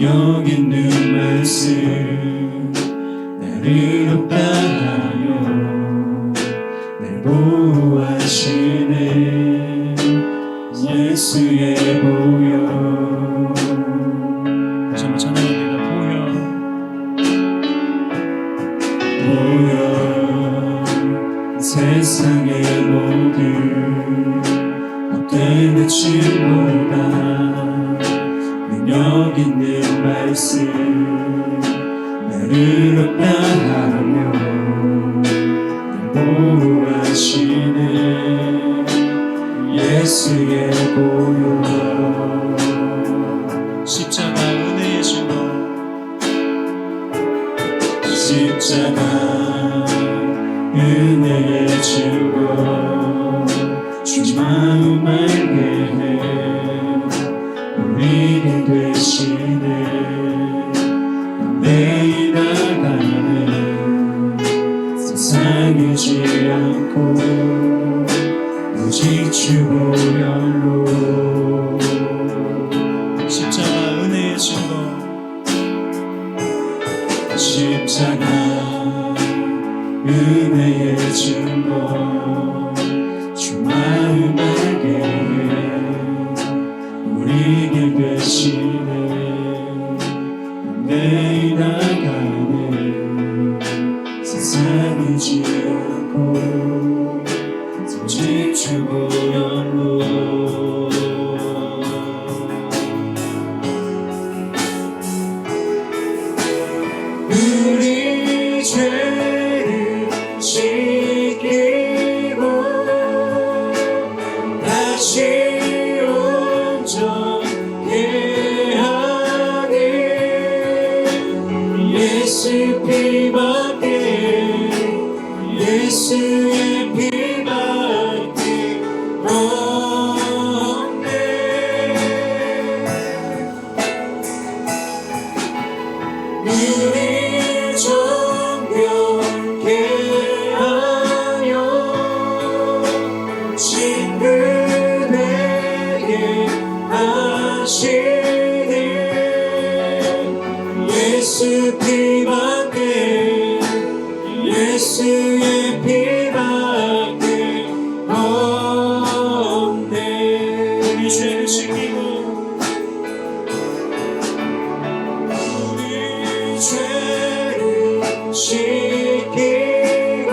능력 있는 말씀 나를 없다하여 날 보호하시네 예수의 보혈. 정말 찬양합니다. 보혈 세상의 모든 헛된 것보다 능력 있는 말씀 나를 없다하며 날 보호하시네 예수의 보혈. 십자가 은혜의 증거, 십자가 은혜의 증거 주 마음 알게 해 우리에게 되시네 매일 나가는 세상에 지 않고 오직 주 보혈로. 십자가 은혜의 증거, 십자가 은혜의 증거 주 마음 알게 해 우리에게 되시네 매일 나가네 세상에 지 않고 오직 주 보혈로. 우리 죄를 씻기고 다시 온전케 하니 예수 피밖에 예수의 피밖에 없네. 우리 정결케 하여 친구되게 하시니 예수 피밖에 예수의 피밖에 없네. 우리 죄를 씻기고 죄를 씻기고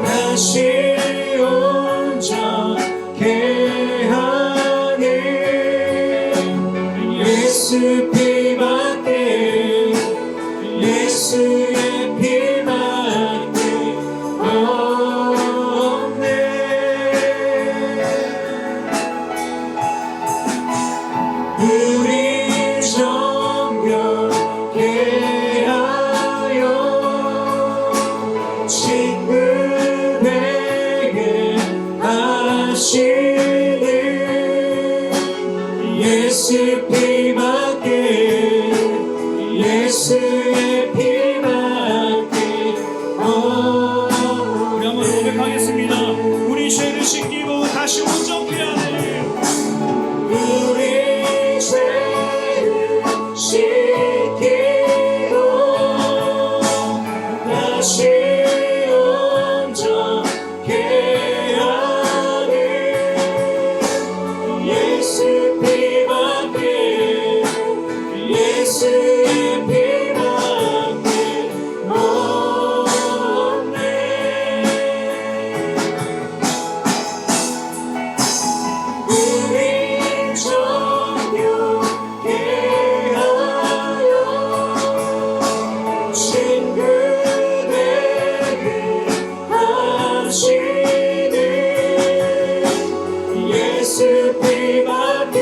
다시 온전케 하니 예수 피밖에 예수의 피밖에 없네. 우리 정결케 하여 친구되게 하시니 예수 피밖에 예수의 피밖에 없네. 우리 한번 고백하겠습니다. 우리 죄를 씻기고 다시 온전케 하네. 우리 죄를 씻기고 다시 온전케 하니 예수 피밖에 예수의 피밖에 없네. 우리 정결케 하여 친구되게 하시니 예수 피밖에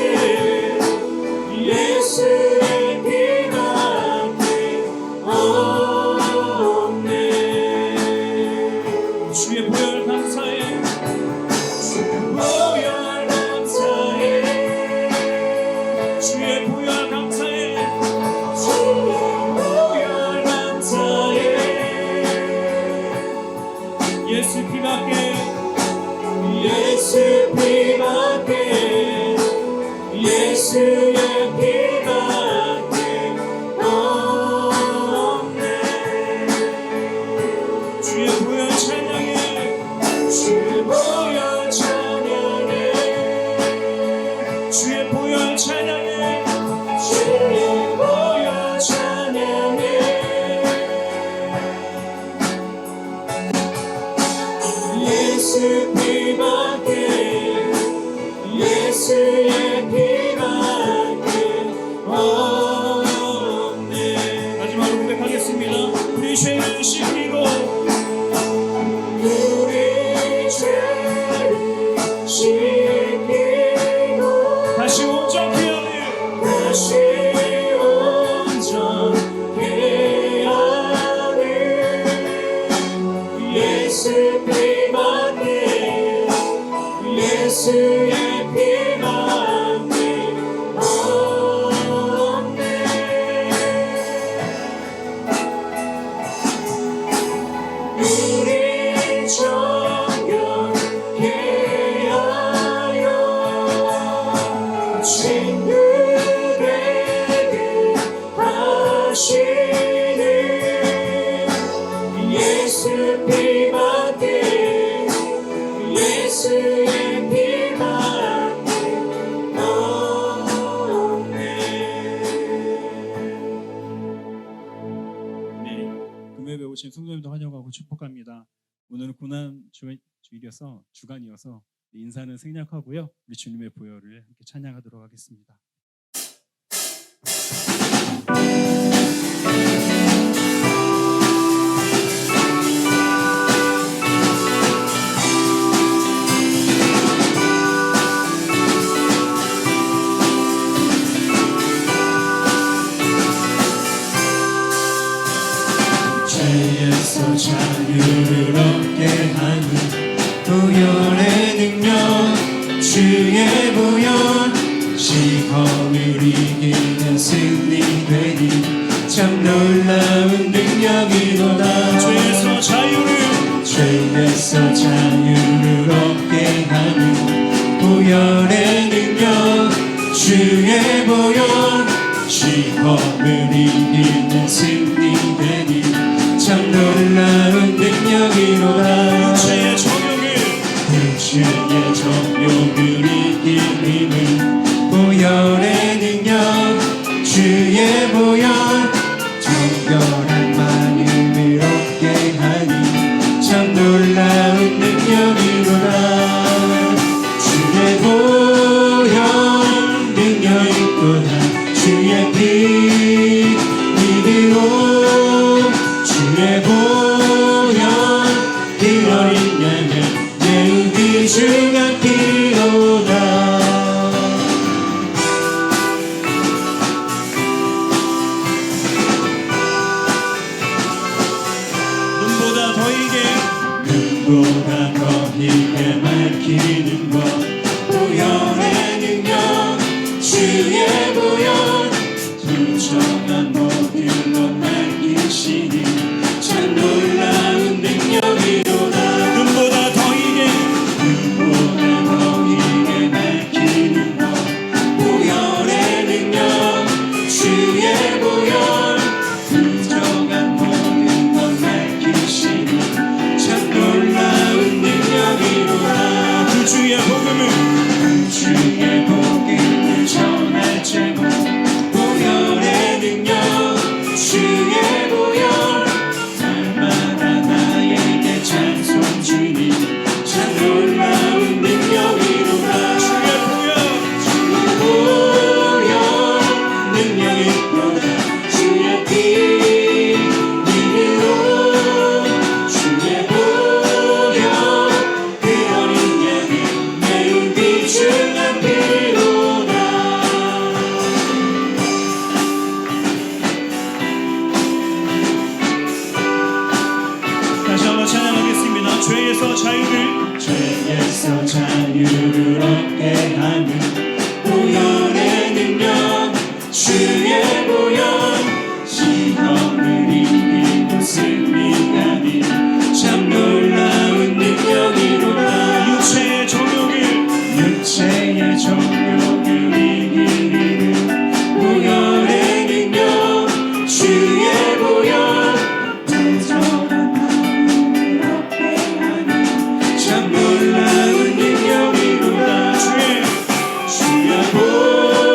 예수의 피밖에 없네. 주의 보혈 감사해. 보혈 감사해 주의 보혈 감사해. 보혈 감사해 예수 피밖에 예수 피밖에 예수의 피밖에 보여 찬양해 주님 보여 찬양해 예수 피밖에 예수의 피밖에 없네 마지막으로 고백하겠습니다. 우리 죄를 씻기고 우리 죄를 씻기고 다시 온전케 하는 다시 온전케 하는 예수 피밖에 예수의 피밖에 없네 우리 정결케 하여 친구에게 하시는 예수 피밖에 예수의 피밖에 없네 네, 금요일에 오신 성도님도 환영하고 축복합니다. 오늘은 고난 주일이어서 주간이어서 인사는 생략하고요. 우리 주님의 보혈을 함께 찬양하도록 하겠습니다. 죄에서 자유를 얻게 하는 보혈의 능력 주의 보혈 시험을 이기는 승리되니 참 놀라운 능력이로다 죄에서 자유를 얻게 하는 보혈의 능력 주의 보혈 시험을 이기는 승리되니 참 놀라운 능력이로다 육체의 정욕을 이기는 보혈의 능력 주의 보혈 정결한 마음을 얻게 하니 참 놀라운 능력이로다 주의 보혈 능력 있도다 주의 피 믿으로 주의 보혈 피 어린 양을 매우 귀중한 피로다 눈보다 더 희게 밝히는 것 보혈의 능력 주의 보혈 투정한 모든 것 밝히시니 참 놀라운 능력이로다 눈보다 더 이게 밝히는 것 보혈의 능력 주의 보혈 투정한 모든 것 밝히시니 참 놀라운 능력이로다 그 주의 복음을 전할 제목 보혈의 능력 주의 보혈 날마다 나에게 찬송 주니 참 놀라운 능력이로다 주의 보혈 능력이 있도다 주의 피 믿음으로 주의 보혈 그 어린 양을 매우 귀중한 피로다 다시 한번 찬양하겠습니다. 죄에서 자유를 얻게 하는 보혈의 능력 주의 보혈 시험을 이기고 승리하니 참 놀라운 능력이로다 육체의 정욕을 이기는 보혈의 능력 주의 보혈 부정한 마음을 얻게 하니 참 놀라운 능력이로다 주의 보혈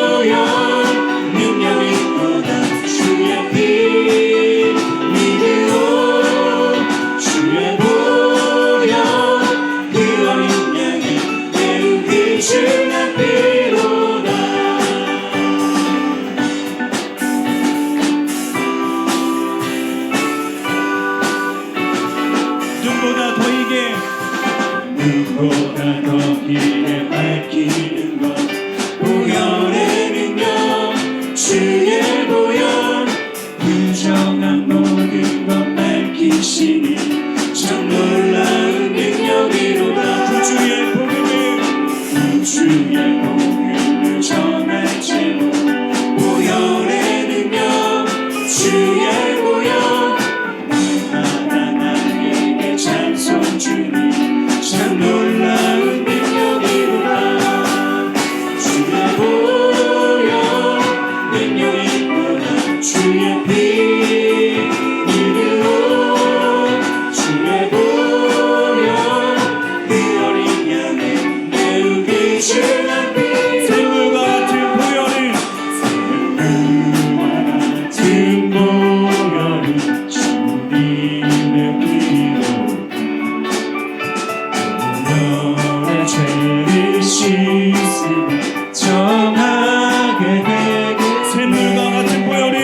전하게 되겠네. 샘물과 같은 보혈을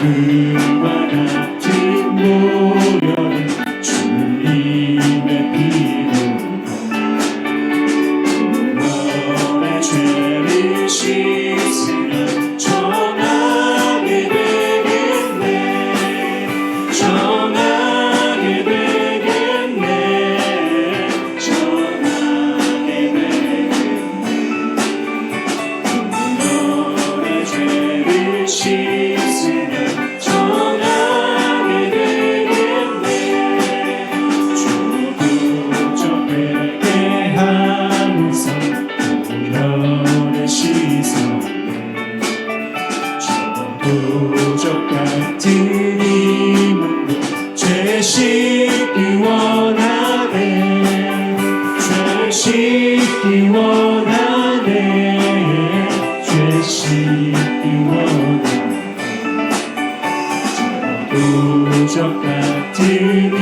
샘물과 같은 보혈을 주님의 피로 너의 죄를 씻으면 전하게 되겠네. 전하게 되겠네. 전하게 되겠네. 너의 죄를 씻으면 전하게 되겠네. 주 부족하게 하면서 보혈을 씻었네. 저 부족 같은 이 몸도 죄 씻기 원하네. 죄 씻기 원하네. 죄 씻기 원하네. 부족 같은 이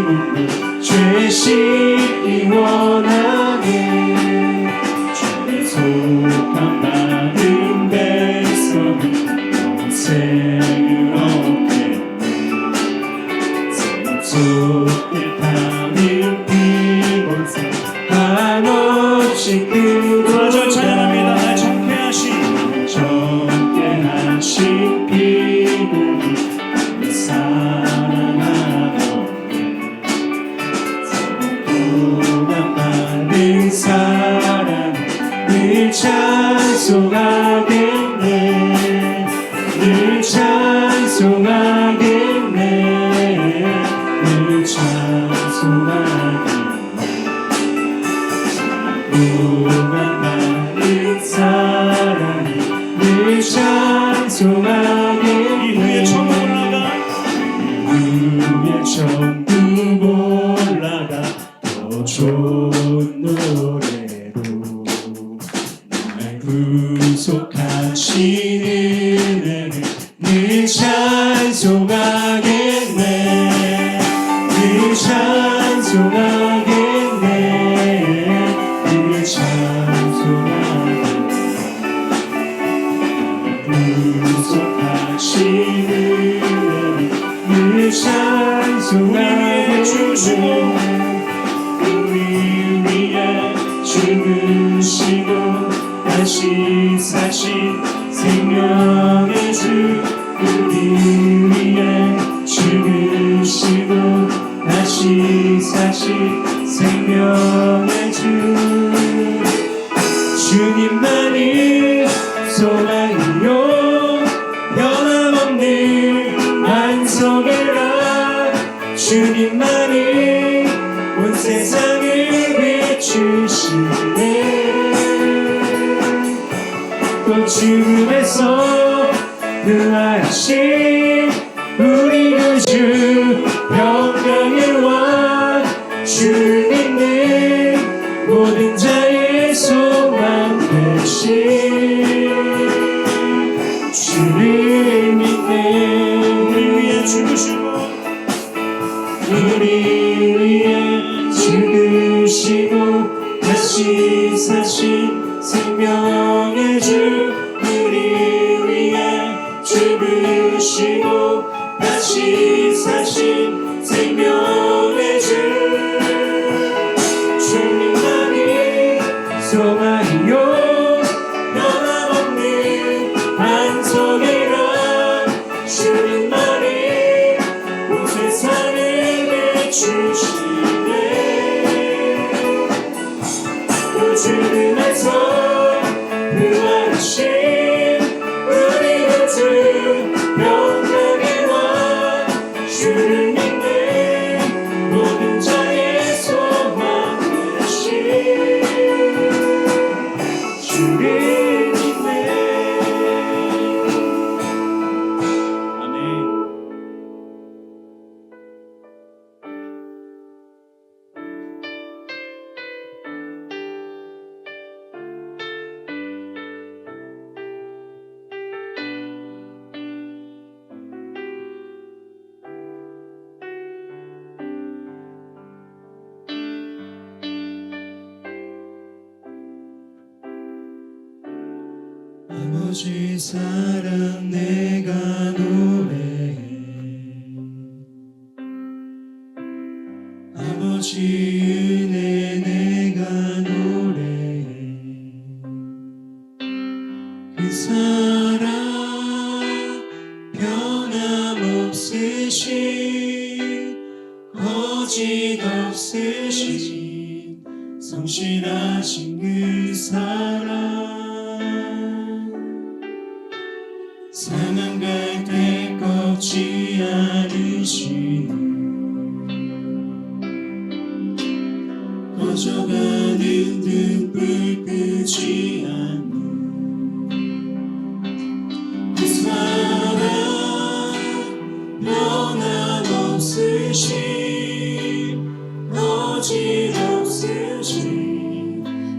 몸도 죄 씻기 원하네. 죄 속함 받은 백성은 영생을 얻겠네. 속에 타는 피곤사 한없이 맞아 찬양합니다. 날 그도다. 정케하신 정케 하신 피부를 사랑하던데. 사랑보다 많은 사랑 늘 찬송하겠네. 늘 찬송하겠네. 늘 찬송하겠네. 사랑보다 많은 사랑 늘 찬송하겠네. 이후에 천국 올라가 위에 천국 올라가 더 좋은 노래로 날 구속하신 은혜를 늘 찬송하겠네. 늘 찬송하겠네. 늘 찬송하겠네. 구속하신 은혜를 늘 찬송하게 주시고 우리 위에 죽으시고 다시 사신 생명의 주. 우리 위에 죽으시고 다시 사신 생명의 주. 주님만이 소망이요 변함없는 안석이라. 주님만이 온 세상을 비추시네. 또 죽음에서 부활하신 우리 구주 평강의 왕. 주를 믿는 모든 자의 소망 되신 주를 믿는 우리 위에 죽으시고 우리 위에 죽으시고 다시 사신 생명의 주. 우리 위에 죽으시고 다시 사신 생명의 주. 주님만이 소망이요 변함없는 안석이라. 주님만이 온 세상을 비추시네. 또 죽음에서 부활하신 우리 구주 평강의 왕. 주를 믿는 모든 자의 소망 되신 주를 믿네. 아멘. 아버지 사랑 내가 노래해 아버지 은혜 내가 노래해 그 사랑 변함없으신 거짓없으신 성실하신 그 사랑 사망갈 때 꺾지 않으시는 꺼져가는 등불 끄지 않는 그 사랑 변함없으신 거짓없으신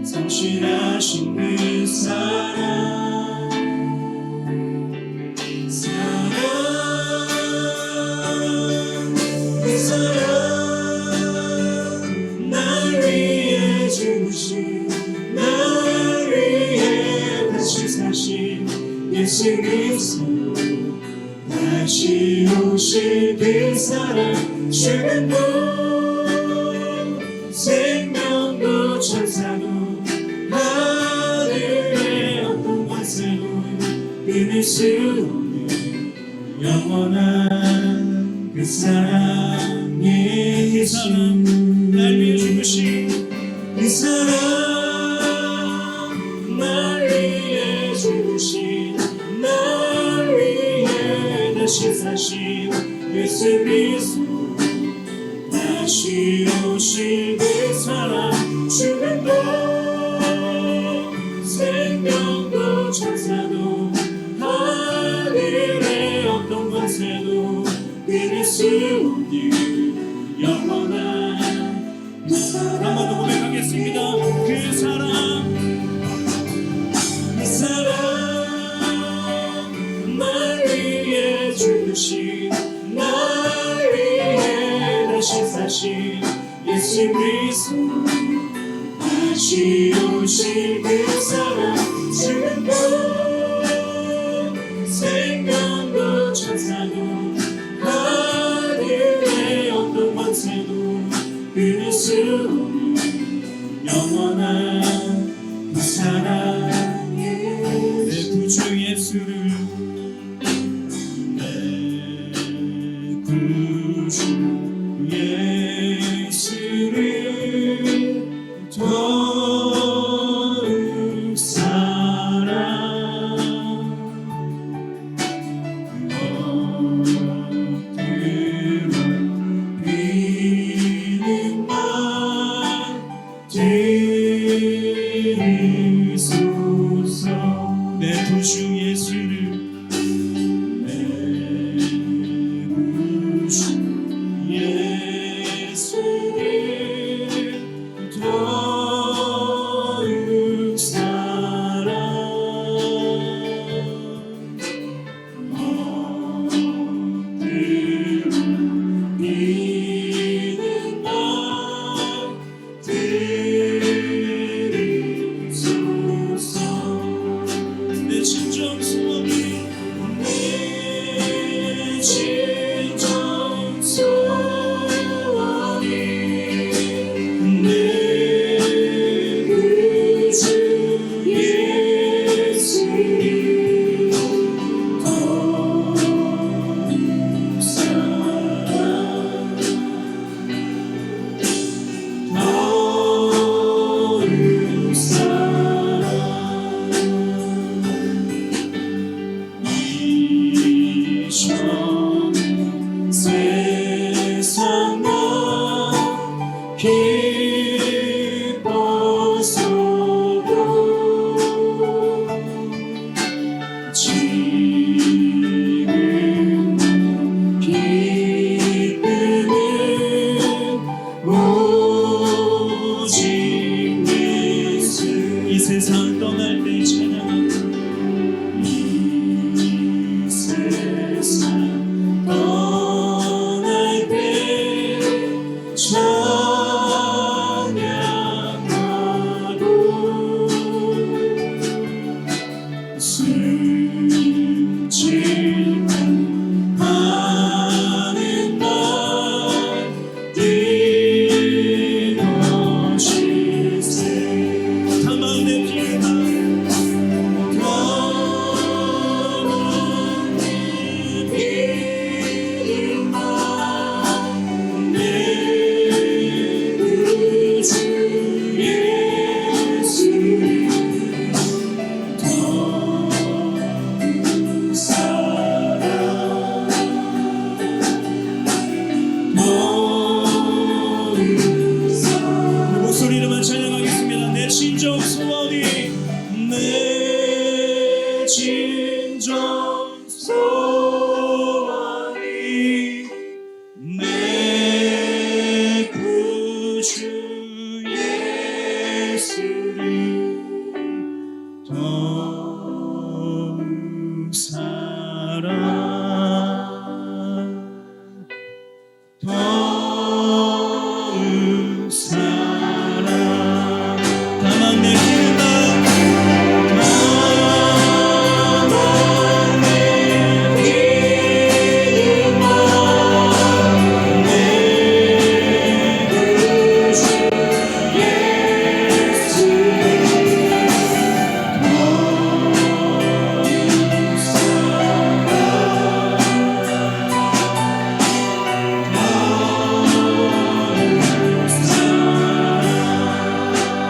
성실하신 그 사랑 그 사랑 날 위해 죽으신 날 위해 다시 사신 예수 그리스도 다시 오실 그 사랑 죽음도 생명도 천사도 하늘의 어떤 권세도 끊을 수 없는 영원한 그 사랑의 예수 날 위해 죽으신 그 사랑 날 위해 죽으신 날 위해 다시 사신 예수 그리스도 다시 오실 그 사랑 죽음도 생명도 천사도 하늘의 어떤 권세도 끊을 수 없는 영원한 그 사랑 한 번 더 고백하겠습니다. 그 사랑 그 사랑 날 위해 죽으신 날 위해 다시 사신 예수 그리스도 다시 오실 그 사랑 지금도 생명도 천사도 하늘의 어떤 권세도 끊을 수 없는 영원한 그 사랑의 내 구주 예수를 내 구주 예수를 더욱 사랑 엎드려 비는 날 들으소서 내 구주 예수를 내 구주 예수를 더욱 사랑 엎드려 비는 날 들으소서 내 진정 소원을 하는 날 뛰어질세 다만 내 피가 더는 내 피가 내 구주 예수를 더 사랑 목소리로만 찬양하겠습니다. 내 진정 소원이 내 진정 소원이 내 구주 예수를 더욱 사랑 더욱 사랑 다만 내 길만 다만 내 길만 내 구주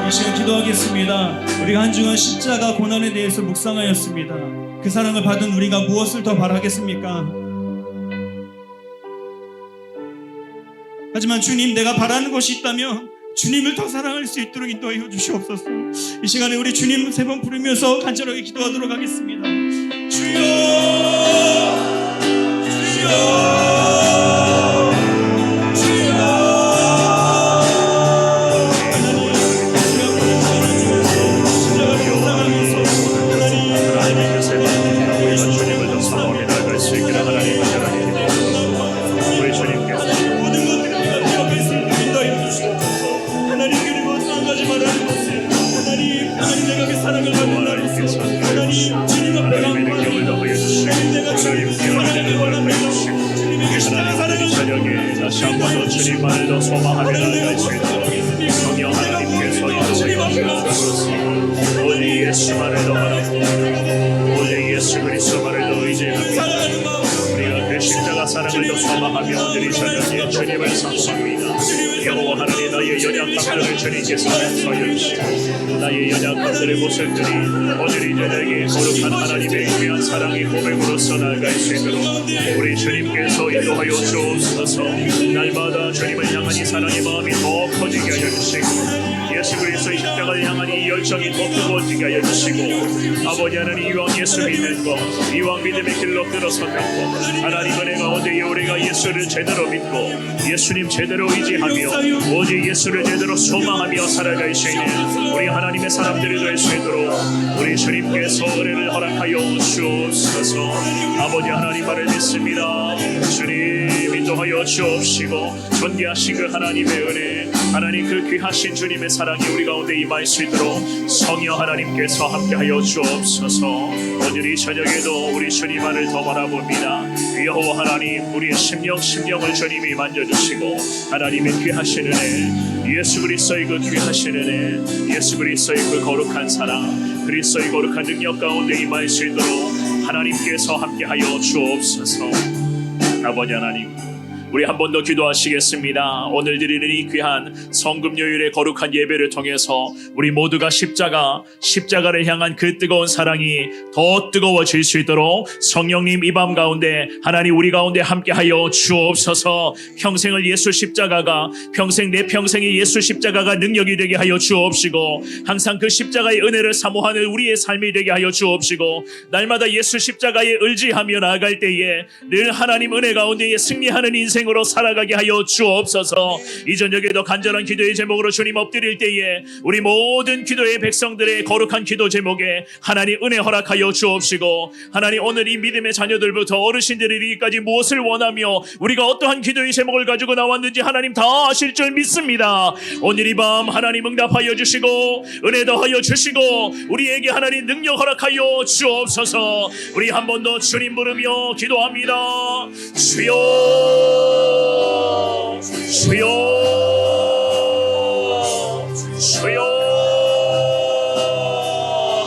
이 시간 기도하겠습니다. 우리가 한 주간 십자가 고난에 대해서 묵상하였습니다. 그 사랑을 받은 우리가 무엇을 더 바라겠습니까? 하지만 주님, 내가 바라는 것이 있다면 주님을 더 사랑할 수 있도록 인도하여 주시옵소서. 이 시간에 우리 주님 세 번 부르면서 간절하게 기도하도록 하겠습니다. 주여, 주여. 다시 한 번 더 주님만을 더 소망하며 나아갈 수 있도록 성령 하나님께서 인도하여 주옵소서. 오직 예수만을 더 바라고 오직 예수 그리스도만을 더 의지합니다. 우리가 그 십자가 사랑을 더 소망하며 오늘 이 저녁에 주님을 사모합니다. 여호와 하나님, 나의 연약함들을 주님께서 용서하여 주시고 나의 연약함들의 모습들이 오늘 이 저녁에 거룩한 하나님의 귀한 사랑의 고백으로서 나아갈 수 있도록 우리 주님께서 인도하여 주옵소서. 날마다 주님을 향한 이 사랑의 마음이 더 커지게 하여 주시고 예수 그리스도의 십자가를 향한 이 열정이 더 뜨거워지게 하여 주시고 아버지 하나님, 이왕 예수 믿는 것, 이왕 믿음의 길로 들어서는 것, 하나님 은혜 가운데 우리가 예수를 제대로 믿고 예수님 제대로 의지하며 오직 예수를 제대로 소망하며 살아갈 수 있는 우리 하나님의 사람들이 될 수 있도록 우리 주님께서 은혜를 허락하여 주옵소서. 아버지 하나님 말을 믿습니다. 주님 인도하여 주옵시고 존귀하신 그 하나님의 은혜, 하나님 그 귀하신 주님의 사랑이 우리 가운데 임할 수 있도록 성령 하나님께서 함께하여 주옵소서. 오늘 이 저녁에도 우리 주님만을 더 바라봅니다. 여호와 하나님, 우리의 심령을 주님이 만져주시고 하나님의 귀하신 은혜, 예수 그리스도의 그 귀하신 은혜, 예수 그리스도의 그 거룩한 사랑, 그리스도의 거룩한 능력 가운데 임할 수 있도록 하나님께서 함께하여 주옵소서. 아버지 하나님, 우리 한 번 더 기도하시겠습니다. 오늘 드리는 이 귀한 성금요일의 거룩한 예배를 통해서 우리 모두가 십자가를 향한 그 뜨거운 사랑이 더 뜨거워질 수 있도록 성령님 이 밤 가운데 하나님 우리 가운데 함께하여 주옵소서. 평생을 예수 십자가가 내 평생의 예수 십자가가 능력이 되게 하여 주옵시고 항상 그 십자가의 은혜를 사모하는 우리의 삶이 되게 하여 주옵시고 날마다 예수 십자가에 의지하며 나아갈 때에 늘 하나님 은혜 가운데에 승리하는 인생 평생으로 살아가게 하여 주옵소서. 이 저녁에도 간절한 기도의 제목으로 주님 엎드릴 때에 우리 모든 기도의 백성들의 거룩한 기도 제목에 하나님 은혜 허락하여 주옵시고, 하나님 오늘 이 믿음의 자녀들부터 어르신들이 이르기까지 무엇을 원하며 우리가 어떠한 기도의 제목을 가지고 나왔는지 하나님 다 아실 줄 믿습니다. 오늘 이 밤 하나님 응답하여 주시고 은혜 더하여 주시고 우리에게 하나님 능력 허락하여 주옵소서. 우리 한 번 더 주님 부르며 기도합니다. 주여 주여 주여.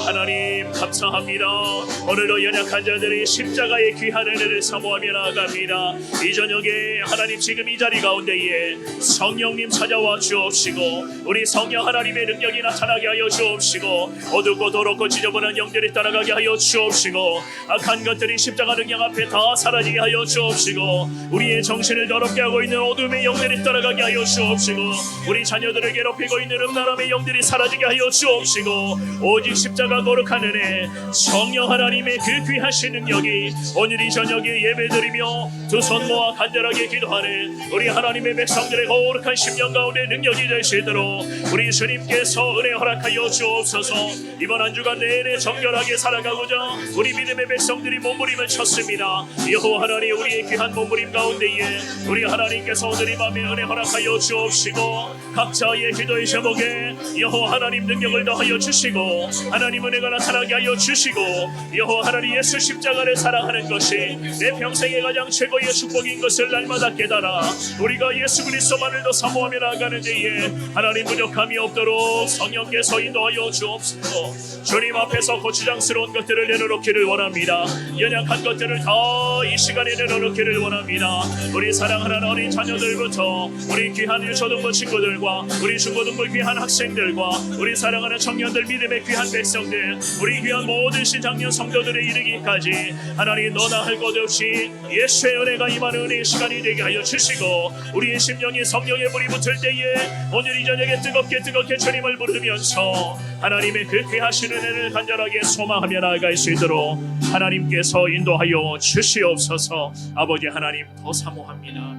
하나님 감사합니다. 오늘도 연약한 자들이 십자가의 귀한 은혜를 사모하며 나아갑니다. 이 저녁에 하나님 지금 이 자리 가운데에 성령님 찾아와 주옵시고 우리 성령 하나님의 능력이 나타나게 하여 주옵시고 어둡고 더럽고 지저분한 영들이 따라가게 하여 주옵시고 악한 것들이 십자가 능력 앞에 다 사라지게 하여 주옵시고 우리의 정신을 더럽게 하고 있는 어둠의 영들이 따라가게 하여 주옵시고 우리 자녀들을 괴롭히고 있는 음란함의 영들이 사라지게 하여 주옵시고 오직 십자가 거룩한 은혜 성령 하나님의 그 귀하신 능력이 오늘 이 저녁에 예배드리며 두 손 모아 간절하게 기도하는 우리 하나님의 백성들의 거룩한 심령 가운데 능력이 되시도록 우리 주님께서 은혜 허락하여 주옵소서. 이번 한 주간 내내 정결하게 살아가고자 우리 믿음의 백성들이 몸부림을 쳤습니다. 여호와 하나님 우리의 귀한 몸부림 가운데에 우리 하나님께서 오늘 이 밤에 은혜 허락하여 주옵시고 각자의 기도의 제목에 여호와 하나님 능력을 더하여 주시고 하나님 은혜가 나타나게 하여 주시고 여호와 하나님 예수 십자가를 사랑하는 것이 내 평생의 가장 최고의 축복인 것을 날마다 깨달아 우리가 예수 그리스도만을 더 사모하며 나아가는 데에 하나님 부족함이 없도록 성령께서 인도하여 주옵소서. 주님 앞에서 고추장스러운 것들을 내려놓기를 원합니다. 연약한 것들을 다 이 시간에 내려놓기를 원합니다. 우리 사랑하는 어린 자녀들부터 우리 귀한 유초등부 친구들과 우리 중고등부 귀한 학생들과 우리 사랑하는 청년들 믿음의 귀한 백성들 우리 귀한 모든 신장년 성도들의 이르기까지 하나님 너나 할 것 없이 예수의 은혜가 임하는 은혜의 시간이 되게 하여 주시고 우리의 심령이 성령의 불이 붙을 때에 오늘 이 저녁에 뜨겁게 주님을 부르면서 하나님의 그 귀하신 은혜를 간절하게 소망하며 나아갈 수 있도록 하나님께서 인도하여 주시옵소서. 아버지 하나님 더 사모합니다.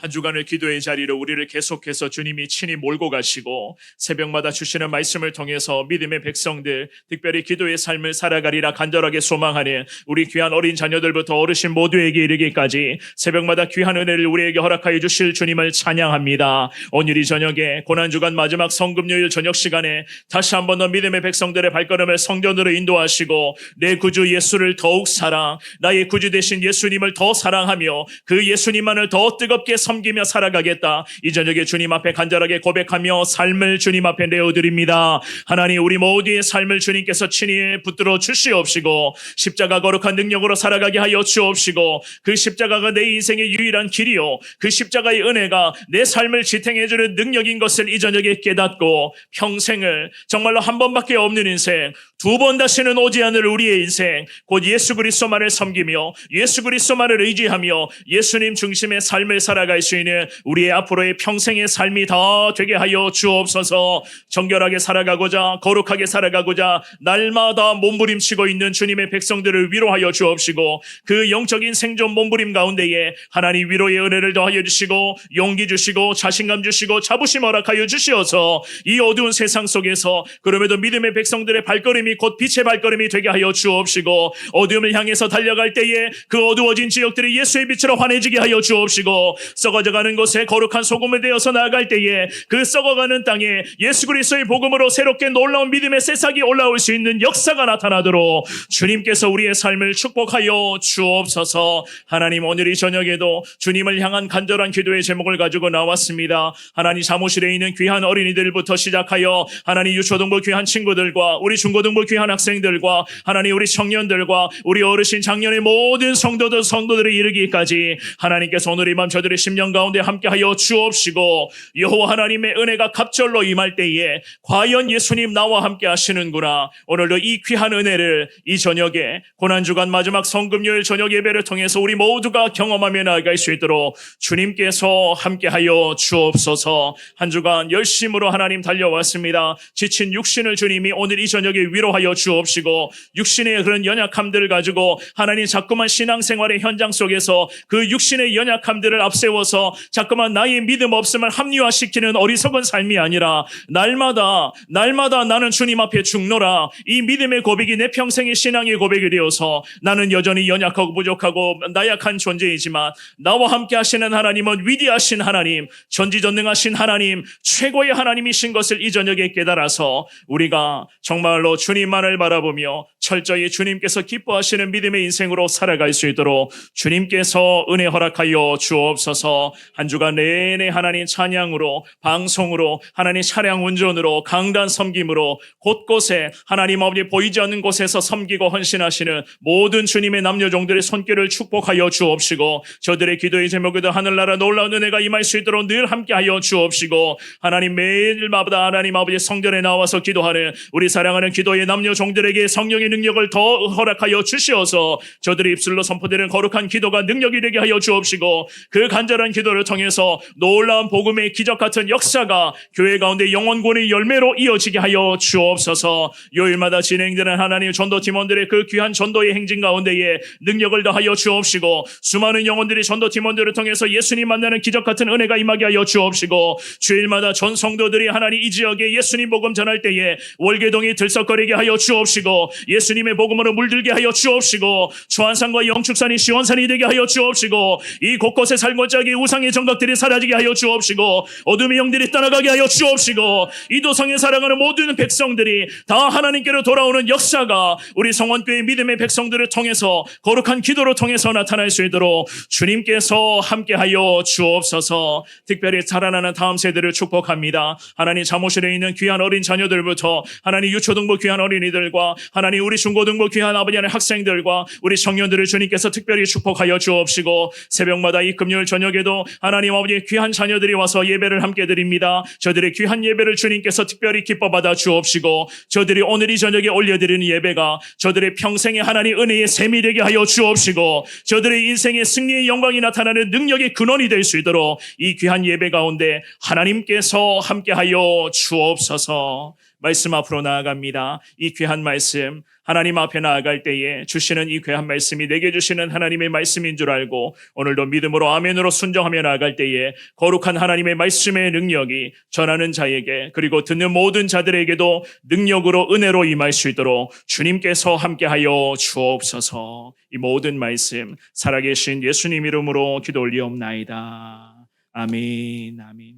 한 주간의 기도의 자리로 우리를 계속해서 주님이 친히 몰고 가시고 새벽마다 주시는 말씀을 통해서 믿음의 백성들 특별히 기도의 삶을 살아가리라 간절하게 소망하는 우리 귀한 어린 자녀들부터 어르신 모두에게 이르기까지 새벽마다 귀한 은혜를 우리에게 허락하여 주실 주님을 찬양합니다. 오늘 이 저녁에 고난주간 마지막 성금요일 저녁 시간에 다시 한 번 더 믿음의 백성들의 발걸음을 성전으로 인도하시고 내 구주 예수를 더욱 사랑 나의 구주 되신 예수님을 더 사랑하며 그 예수님만을 더 뜨겁게 섬기며 살아가겠다. 이 저녁에 주님 앞에 간절하게 고백하며 삶을 주님 앞에 내어드립니다. 하나님 우리 모두의 삶을 주님께서 친히 붙들어 주시옵시고 십자가 거룩한 능력으로 살아가게 하여 주옵시고 그 십자가가 내 인생의 유일한 길이요 그 십자가의 은혜가 내 삶을 지탱해주는 능력인 것을 이 저녁에 깨닫고 평생을 정말로 한 번밖에 없는 인생 두 번 다시는 오지 않을 우리의 인생 곧 예수 그리스도만을 섬기며 예수 그리스도만을 의지하며 예수님 중심의 삶을 살아갈 수 있는 우리의 앞으로의 평생의 삶이 다 되게 하여 주옵소서. 정결하게 살아가고자 거룩하게 살아가고자 날마다 몸부림치고 있는 주님의 백성들을 위로하여 주옵시고 그 영적인 생존 몸부림 가운데에 하나님 위로의 은혜를 더하여 주시고 용기 주시고 자신감 주시고 자부심 허락하여 주시어서 이 어두운 세상 속에서 그럼에도 믿음의 백성들의 발걸음이 곧 빛의 발걸음이 되게 하여 주옵시고 어두움을 향해서 달려갈 때에 그 어두워진 지역들이 예수의 빛으로 환해지게 하여 주옵시고 썩어져가는 곳에 거룩한 소금을 되어서 나아갈 때에 그 썩어가는 땅에 예수 그리스도의 복음으로 새롭게 놀라운 믿음의 새싹이 올라올 수 있는 역사가 나타나도록 주님께서 우리의 삶을 축복하여 주옵소서. 하나님 오늘 이 저녁에도 주님을 향한 간절한 기도의 제목을 가지고 나왔습니다. 하나님 사무실에 있는 귀한 어린이들부터 시작하여 하나님 유초등부 귀한 친구들과 우리 중고등부 귀한 학생들과 하나님 우리 청년들과 우리 어르신 장년의 모든 성도들을 이르기까지 하나님께서 오늘 이 밤 저들의 20년 가운데 함께하여 주옵시고 여호와 하나님의 은혜가 갑절로 임할 때에 과연 예수님 나와 함께 하시는구나. 오늘도 이 귀한 은혜를 이 저녁에 고난주간 마지막 성금요일 저녁 예배를 통해서 우리 모두가 경험하며 나아갈 수 있도록 주님께서 함께하여 주옵소서. 한 주간 열심으로 하나님 달려왔습니다. 지친 육신을 주님이 오늘 이 저녁에 위로하여 주옵시고 육신의 그런 연약함들을 가지고 하나님 자꾸만 신앙생활의 현장 속에서 그 육신의 연약함들을 앞세워서 자꾸만 나의 믿음 없음을 합리화시키는 어리석은 삶이 아니라 날마다 나는 주님 앞에 죽노라. 이 믿음의 고백이 내 평생의 신앙의 고백이 되어서 나는 여전히 연약하고 부족하고 나약한 존재이지만 나와 함께 하시는 하나님은 위대하신 하나님, 전지전능하신 하나님, 최고의 하나님이신 것을 이 저녁에 깨달아서 우리가 정말로 주님만을 바라보며 철저히 주님께서 기뻐하시는 믿음의 인생으로 살아갈 수 있도록 주님께서 은혜 허락하여 주옵소서. 한 주간 내내 하나님 찬양으로, 방송으로, 하나님 차량 운전으로, 강단 섬김으로 곳곳에 하나님 아버지 보이지 않는 곳에서 섬기고 헌신하시는 모든 주님의 남녀종들의 손길을 축복하여 주옵시고 저들의 기도의 제목에도 하늘나라 놀라운 은혜가 임할 수 있도록 늘 함께하여 주옵시고 하나님 매일마다 하나님 아버지 성전에 나와서 기도하는 우리 사랑하는 기도의 남녀종들에게 성령의 능력을 더 허락하여 주시어서 저들의 입술로 선포되는 거룩한 기도가 능력이 되게 하여 주옵시고 그 간절한 기도를 통해서 놀라운 복음의 기적 같은 역사가 교회 가운데 영원권의 열매로 이어지게 하여 주옵소서. 요일마다 진행되는 하나님의 전도 팀원들의 그 귀한 전도의 행진 가운데에 능력을 더하여 주옵시고 수많은 영혼들이 전도 팀원들을 통해서 예수님 만나는 기적 같은 은혜가 임하게 하여 주옵시고 주일마다 전 성도들이 하나님 이 지역에 예수님 복음 전할 때에 월계동이 들썩거리게 하여 주옵시고 예수님의 복음으로 물들게 하여 주옵시고 초안산과 영축산이 시원산이 되게 하여 주옵시고 이 곳곳에 살고자기 우상의 정각들이 사라지게 하여 주옵시고 어둠의 영들이 떠나가게 하여 주옵시고 이 도성에 살아가는 모든 백성들이 다 하나님께로 돌아오는 역사가 우리 성원교회 믿음의 백성들을 통해서 거룩한 기도를 통해서 나타날 수 있도록 주님께서 함께하여 주옵소서. 특별히 자라나는 다음 세대를 축복합니다. 하나님 사무실에 있는 귀한 어린 자녀들부터 하나님 유초등부 귀한 어린이들과 하나님 우리 중고등부 귀한 아버지 하나님 학생들과 우리 청년들을 주님께서 특별히 축복하여 주옵시고 새벽마다 이 금요일 저녁에도 하나님 아버지 귀한 자녀들이 와서 예배를 함께 드립니다. 저들의 귀한 예배를 주님께서 특별히 기뻐 받아 주옵시고 저들이 오늘 이 저녁에 올려드리는 예배가 저들의 평생의 하나님 은혜의 셈이 되게 하여 주옵시고 저들의 인생의 승리의 영광이 나타나는 능력의 근원이 될 수 있도록 이 귀한 예배 가운데 하나님께서 함께하여 주옵소서. 말씀 앞으로 나아갑니다. 이 귀한 말씀 하나님 앞에 나아갈 때에 주시는 이 귀한 말씀이 내게 주시는 하나님의 말씀인 줄 알고 오늘도 믿음으로 아멘으로 순종하며 나아갈 때에 거룩한 하나님의 말씀의 능력이 전하는 자에게 그리고 듣는 모든 자들에게도 능력으로 은혜로 임할 수 있도록 주님께서 함께하여 주옵소서. 이 모든 말씀 살아계신 예수님 이름으로 기도 올리옵나이다. 아멘. 아멘.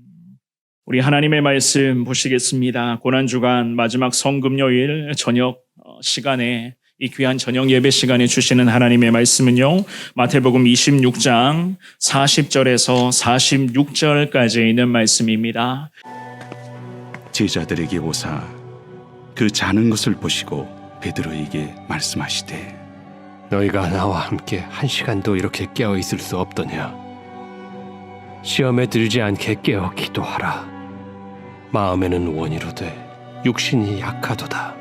우리 하나님의 말씀 보시겠습니다. 고난주간 마지막 성금요일 저녁 시간에 이 귀한 저녁 예배 시간에 주시는 하나님의 말씀은요. 마태복음 26장 40절에서 46절까지 있는 말씀입니다. 제자들에게 오사 그 자는 것을 보시고 베드로에게 말씀하시되 너희가 나와 함께 한 시간도 이렇게 깨어 있을 수 없더냐. 시험에 들지 않게 깨어 기도하라. 마음에는 원이로되 육신이 약하도다.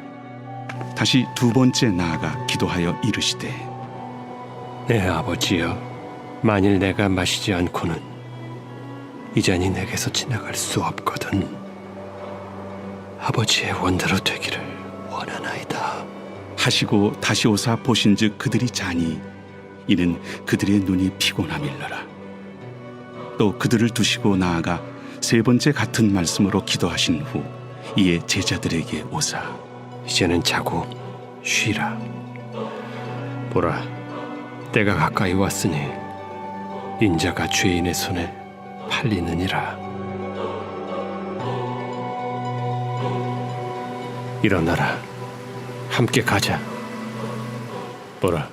다시 두 번째 나아가 기도하여 이르시되 내 아버지여, 만일 내가 마시지 않고는 이 잔이 내게서 지나갈 수 없거든. 아버지의 원대로 되기를 원하나이다. 하시고 다시 오사 보신즉 그들이 자니 이는 그들의 눈이 피곤함일러라. 또 그들을 두시고 나아가 세 번째 같은 말씀으로 기도하신 후 이에 제자들에게 오사 이제는 자고 쉬라. 보라, 때가 가까이 왔으니 인자가 죄인의 손에 팔리느니라. 일어나라, 함께 가자. 보라,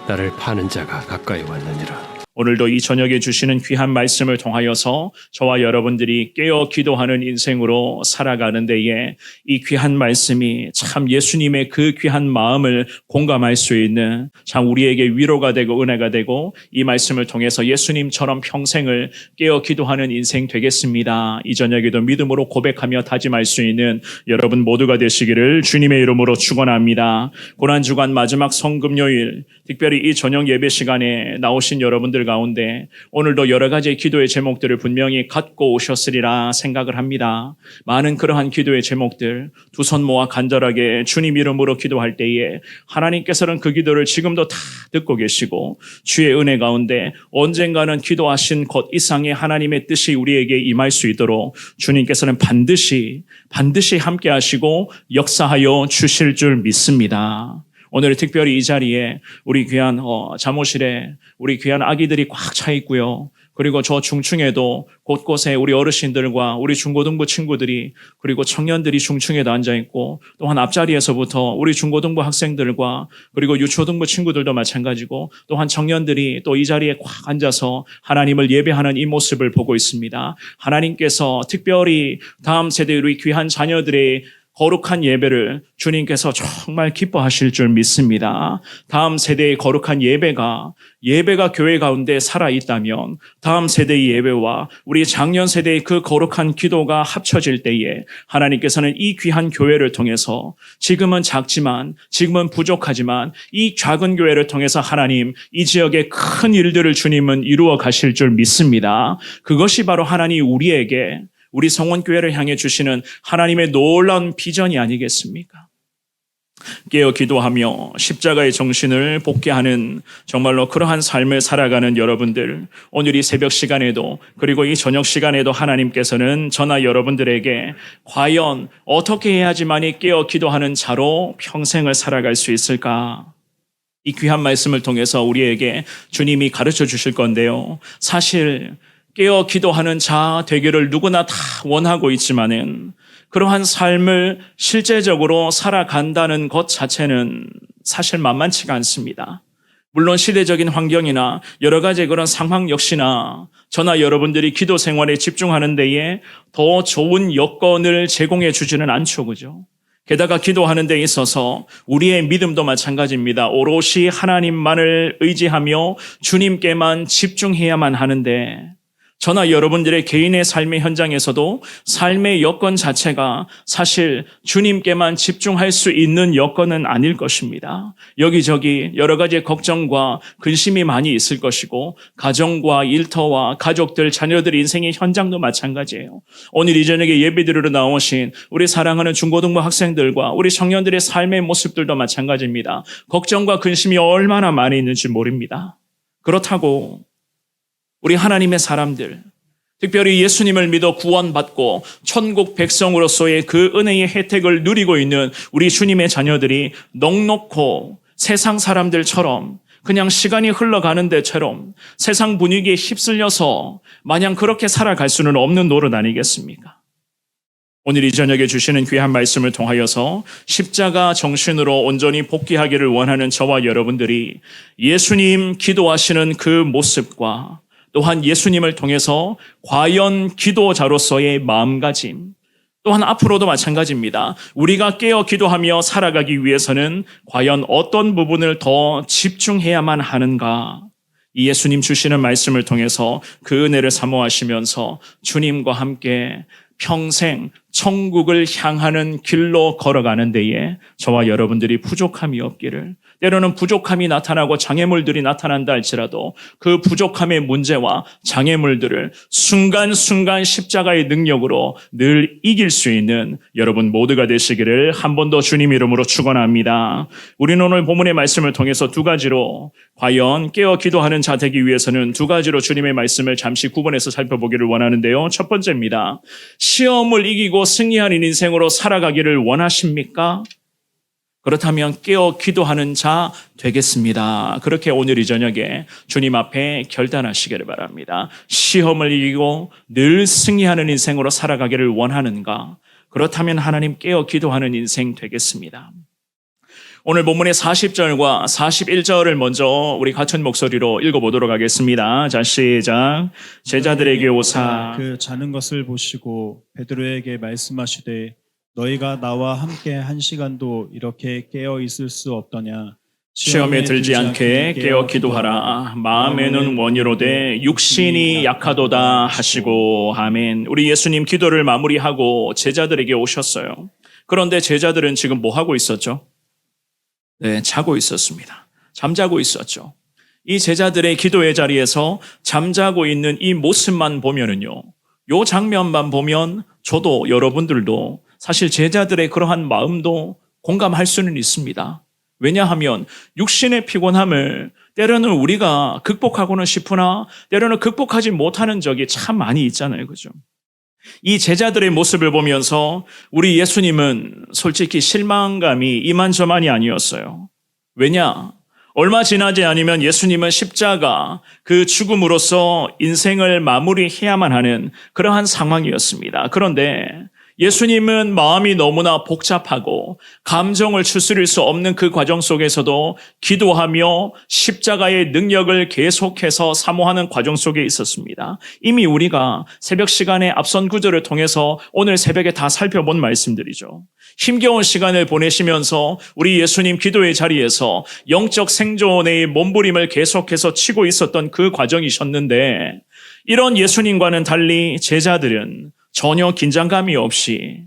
나를 파는 자가 가까이 왔느니라. 오늘도 이 저녁에 주시는 귀한 말씀을 통하여서 저와 여러분들이 깨어 기도하는 인생으로 살아가는 데에 이 귀한 말씀이 참 예수님의 그 귀한 마음을 공감할 수 있는 참 우리에게 위로가 되고 은혜가 되고 이 말씀을 통해서 예수님처럼 평생을 깨어 기도하는 인생 되겠습니다. 이 저녁에도 믿음으로 고백하며 다짐할 수 있는 여러분 모두가 되시기를 주님의 이름으로 축원합니다. 고난주간 마지막 성금요일 특별히 이 저녁 예배 시간에 나오신 여러분들 가운데 오늘도 여러 가지 기도의 제목들을 분명히 갖고 오셨으리라 생각을 합니다. 많은 그러한 기도의 제목들 두 손 모아 간절하게 주님 이름으로 기도할 때에 하나님께서는 그 기도를 지금도 다 듣고 계시고 주의 은혜 가운데 언젠가는 기도하신 것 이상의 하나님의 뜻이 우리에게 임할 수 있도록 주님께서는 반드시 함께 하시고 역사하여 주실 줄 믿습니다. 오늘 특별히 이 자리에 우리 귀한 잠옷실에 우리 귀한 아기들이 꽉 차 있고요. 그리고 저 중층에도 곳곳에 우리 어르신들과 우리 중고등부 친구들이 그리고 청년들이 중층에도 앉아 있고 또한 앞자리에서부터 우리 중고등부 학생들과 그리고 유초등부 친구들도 마찬가지고 또한 청년들이 또 이 자리에 꽉 앉아서 하나님을 예배하는 이 모습을 보고 있습니다. 하나님께서 특별히 다음 세대 우리 귀한 자녀들의 거룩한 예배를 주님께서 정말 기뻐하실 줄 믿습니다. 다음 세대의 거룩한 예배가 교회 가운데 살아있다면 다음 세대의 예배와 우리 작년 세대의 그 거룩한 기도가 합쳐질 때에 하나님께서는 이 귀한 교회를 통해서 지금은 작지만 지금은 부족하지만 이 작은 교회를 통해서 하나님 이 지역의 큰 일들을 주님은 이루어 가실 줄 믿습니다. 그것이 바로 하나님 우리에게 우리 성원교회를 향해 주시는 하나님의 놀라운 비전이 아니겠습니까? 깨어 기도하며 십자가의 정신을 복귀하는 정말로 그러한 삶을 살아가는 여러분들, 오늘 이 새벽 시간에도 그리고 이 저녁 시간에도 하나님께서는 저나 여러분들에게 과연 어떻게 해야지만이 깨어 기도하는 자로 평생을 살아갈 수 있을까? 이 귀한 말씀을 통해서 우리에게 주님이 가르쳐 주실 건데요. 사실 깨어 기도하는 자 되기를 누구나 다 원하고 있지만은 그러한 삶을 실제적으로 살아간다는 것 자체는 사실 만만치가 않습니다. 물론 시대적인 환경이나 여러 가지 그런 상황 역시나 저나 여러분들이 기도 생활에 집중하는 데에 더 좋은 여건을 제공해 주지는 않죠, 그죠? 게다가 기도하는 데 있어서 우리의 믿음도 마찬가지입니다. 오롯이 하나님만을 의지하며 주님께만 집중해야만 하는데 저나 여러분들의 개인의 삶의 현장에서도 삶의 여건 자체가 사실 주님께만 집중할 수 있는 여건은 아닐 것입니다. 여기저기 여러 가지 걱정과 근심이 많이 있을 것이고 가정과 일터와 가족들, 자녀들 인생의 현장도 마찬가지예요. 오늘 이 저녁에 예배드리러 나오신 우리 사랑하는 중고등부 학생들과 우리 청년들의 삶의 모습들도 마찬가지입니다. 걱정과 근심이 얼마나 많이 있는지 모릅니다. 그렇다고 우리 하나님의 사람들, 특별히 예수님을 믿어 구원받고 천국 백성으로서의 그 은혜의 혜택을 누리고 있는 우리 주님의 자녀들이 넉넉고 세상 사람들처럼 그냥 시간이 흘러가는 데처럼 세상 분위기에 휩쓸려서 마냥 그렇게 살아갈 수는 없는 노릇 아니겠습니까? 오늘 이 저녁에 주시는 귀한 말씀을 통하여서 십자가 정신으로 온전히 복귀하기를 원하는 저와 여러분들이 예수님 기도하시는 그 모습과 또한 예수님을 통해서 과연 기도자로서의 마음가짐, 또한 앞으로도 마찬가지입니다. 우리가 깨어 기도하며 살아가기 위해서는 과연 어떤 부분을 더 집중해야만 하는가? 이 예수님 주시는 말씀을 통해서 그 은혜를 사모하시면서 주님과 함께 평생 천국을 향하는 길로 걸어가는 데에 저와 여러분들이 부족함이 없기를, 때로는 부족함이 나타나고 장애물들이 나타난다 할지라도 그 부족함의 문제와 장애물들을 순간순간 십자가의 능력으로 늘 이길 수 있는 여러분 모두가 되시기를 한 번 더 주님 이름으로 축원합니다. 우리는 오늘 본문의 말씀을 통해서 두 가지로 과연 깨어 기도하는 자 되기 위해서는 두 가지로 주님의 말씀을 잠시 구분해서 살펴보기를 원하는데요. 첫 번째입니다. 시험을 이기고 승리하는 인생으로 살아가기를 원하십니까? 그렇다면 깨어 기도하는 자 되겠습니다. 그렇게 오늘 이 저녁에 주님 앞에 결단하시기를 바랍니다. 시험을 이기고 늘 승리하는 인생으로 살아가기를 원하는가? 그렇다면 하나님 깨어 기도하는 인생 되겠습니다. 오늘 본문의 40절과 41절을 먼저 우리 같은 목소리로 읽어보도록 하겠습니다. 자, 시작. 제자들에게 오사 그 자는 것을 보시고 베드로에게 말씀하시되 너희가 나와 함께 한 시간도 이렇게 깨어 있을 수 없더냐. 시험에 들지 않게 깨어 기도하라. 마음에는 원이로되 육신이 약하도다 하시고. 아멘. 우리 예수님 기도를 마무리하고 제자들에게 오셨어요. 그런데 제자들은 지금 뭐 하고 있었죠? 네, 자고 있었습니다. 잠자고 있었죠. 이 제자들의 기도의 자리에서 잠자고 있는 이 모습만 보면은요, 요 장면만 보면 저도 여러분들도 사실 제자들의 그러한 마음도 공감할 수는 있습니다. 왜냐하면 육신의 피곤함을 때로는 우리가 극복하고는 싶으나 때로는 극복하지 못하는 적이 참 많이 있잖아요. 그죠? 이 제자들의 모습을 보면서 우리 예수님은 솔직히 실망감이 이만저만이 아니었어요. 왜냐? 얼마 지나지 않으면 예수님은 십자가 그 죽음으로써 인생을 마무리해야만 하는 그러한 상황이었습니다. 그런데 예수님은 마음이 너무나 복잡하고 감정을 추스릴 수 없는 그 과정 속에서도 기도하며 십자가의 능력을 계속해서 사모하는 과정 속에 있었습니다. 이미 우리가 새벽 시간에 앞선 구절을 통해서 오늘 새벽에 다 살펴본 말씀들이죠. 힘겨운 시간을 보내시면서 우리 예수님 기도의 자리에서 영적 생존의 몸부림을 계속해서 치고 있었던 그 과정이셨는데, 이런 예수님과는 달리 제자들은 전혀 긴장감이 없이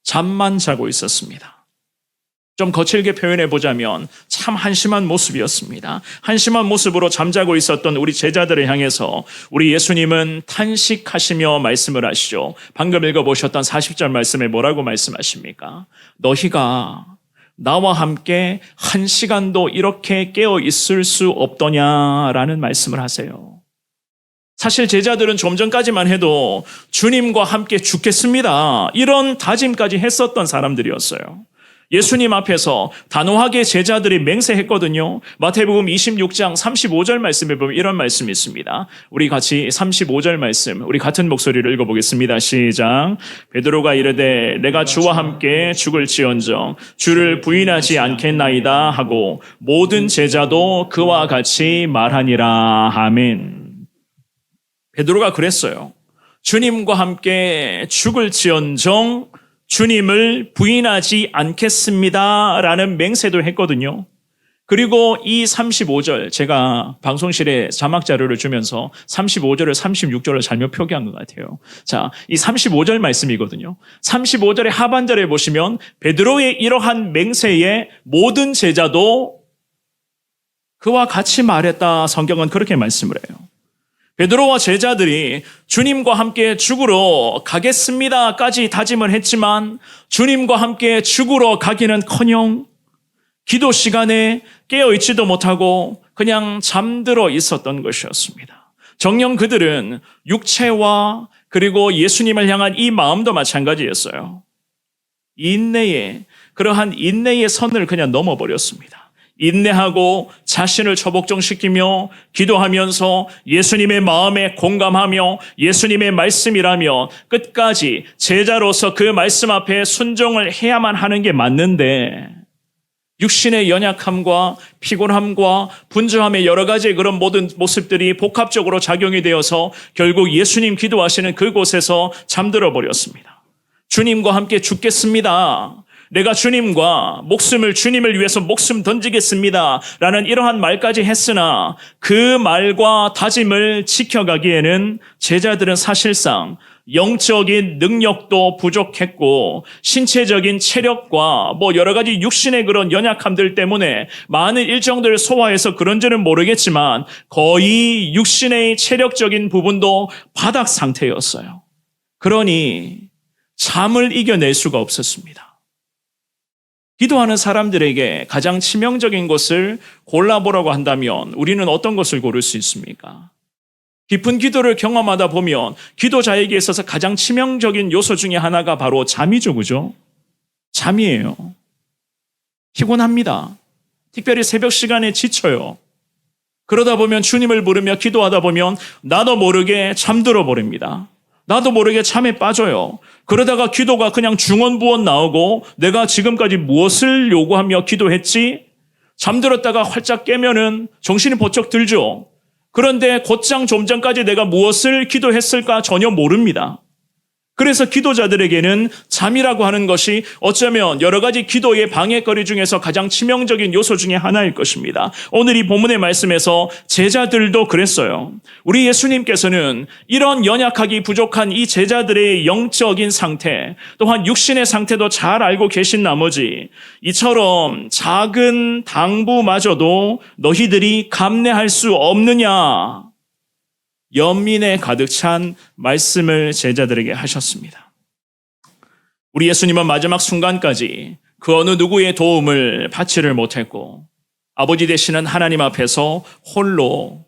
잠만 자고 있었습니다. 좀 거칠게 표현해 보자면 참 한심한 모습이었습니다. 한심한 모습으로 잠자고 있었던 우리 제자들을 향해서 우리 예수님은 탄식하시며 말씀을 하시죠. 방금 읽어보셨던 40절 말씀에 뭐라고 말씀하십니까? 너희가 나와 함께 한 시간도 이렇게 깨어 있을 수 없더냐라는 말씀을 하세요. 사실 제자들은 좀 전까지만 해도 주님과 함께 죽겠습니다, 이런 다짐까지 했었던 사람들이었어요. 예수님 앞에서 단호하게 제자들이 맹세했거든요. 마태복음 26장 35절 말씀에 보면 이런 말씀이 있습니다. 우리 같이 35절 말씀, 우리 같은 목소리를 읽어보겠습니다. 시작. 베드로가 이르되 내가 주와 함께 죽을지언정 주를 부인하지 않겠나이다 하고 모든 제자도 그와 같이 말하니라. 아멘. 베드로가 그랬어요. 주님과 함께 죽을지언정 주님을 부인하지 않겠습니다 라는 맹세도 했거든요. 그리고 이 35절, 제가 방송실에 자막 자료를 주면서 35절을 36절을 잘못 표기한 것 같아요. 자, 이 35절 말씀이거든요. 35절의 하반절에 보시면 베드로의 이러한 맹세에 모든 제자도 그와 같이 말했다, 성경은 그렇게 말씀을 해요. 베드로와 제자들이 주님과 함께 죽으러 가겠습니다까지 다짐을 했지만 주님과 함께 죽으러 가기는커녕 기도 시간에 깨어있지도 못하고 그냥 잠들어 있었던 것이었습니다. 정녕 그들은 육체와 그리고 예수님을 향한 이 마음도 마찬가지였어요. 그러한 인내의 선을 그냥 넘어버렸습니다. 인내하고 자신을 처복종시키며 기도하면서 예수님의 마음에 공감하며 예수님의 말씀이라면 끝까지 제자로서 그 말씀 앞에 순종을 해야만 하는 게 맞는데, 육신의 연약함과 피곤함과 분주함의 여러 가지 그런 모든 모습들이 복합적으로 작용이 되어서 결국 예수님 기도하시는 그곳에서 잠들어 버렸습니다. 주님과 함께 죽겠습니다, 내가 주님과 주님을 위해서 목숨 던지겠습니다 라는 이러한 말까지 했으나 그 말과 다짐을 지켜가기에는 제자들은 사실상 영적인 능력도 부족했고 신체적인 체력과 여러 가지 육신의 그런 연약함들 때문에 많은 일정들을 소화해서 그런지는 모르겠지만 거의 육신의 체력적인 부분도 바닥 상태였어요. 그러니 잠을 이겨낼 수가 없었습니다. 기도하는 사람들에게 가장 치명적인 것을 골라보라고 한다면 우리는 어떤 것을 고를 수 있습니까? 깊은 기도를 경험하다 보면 기도자에게 있어서 가장 치명적인 요소 중에 하나가 바로 잠이죠. 그죠? 잠이에요. 피곤합니다. 특별히 새벽 시간에 지쳐요. 그러다 보면 주님을 부르며 기도하다 보면 나도 모르게 잠들어 버립니다. 나도 모르게 잠에 빠져요. 그러다가 기도가 그냥 중언부언 나오고 내가 지금까지 무엇을 요구하며 기도했지? 잠들었다가 활짝 깨면은 정신이 번쩍 들죠. 그런데 곧장 좀 전까지 내가 무엇을 기도했을까 전혀 모릅니다. 그래서 기도자들에게는 잠이라고 하는 것이 어쩌면 여러 가지 기도의 방해거리 중에서 가장 치명적인 요소 중에 하나일 것입니다. 오늘 이 본문의 말씀에서 제자들도 그랬어요. 우리 예수님께서는 이런 연약하기 부족한 이 제자들의 영적인 상태, 또한 육신의 상태도 잘 알고 계신 나머지 이처럼 작은 당부마저도 너희들이 감내할 수 없느냐? 연민에 가득 찬 말씀을 제자들에게 하셨습니다. 우리 예수님은 마지막 순간까지 그 어느 누구의 도움을 받지를 못했고 아버지 되시는 하나님 앞에서 홀로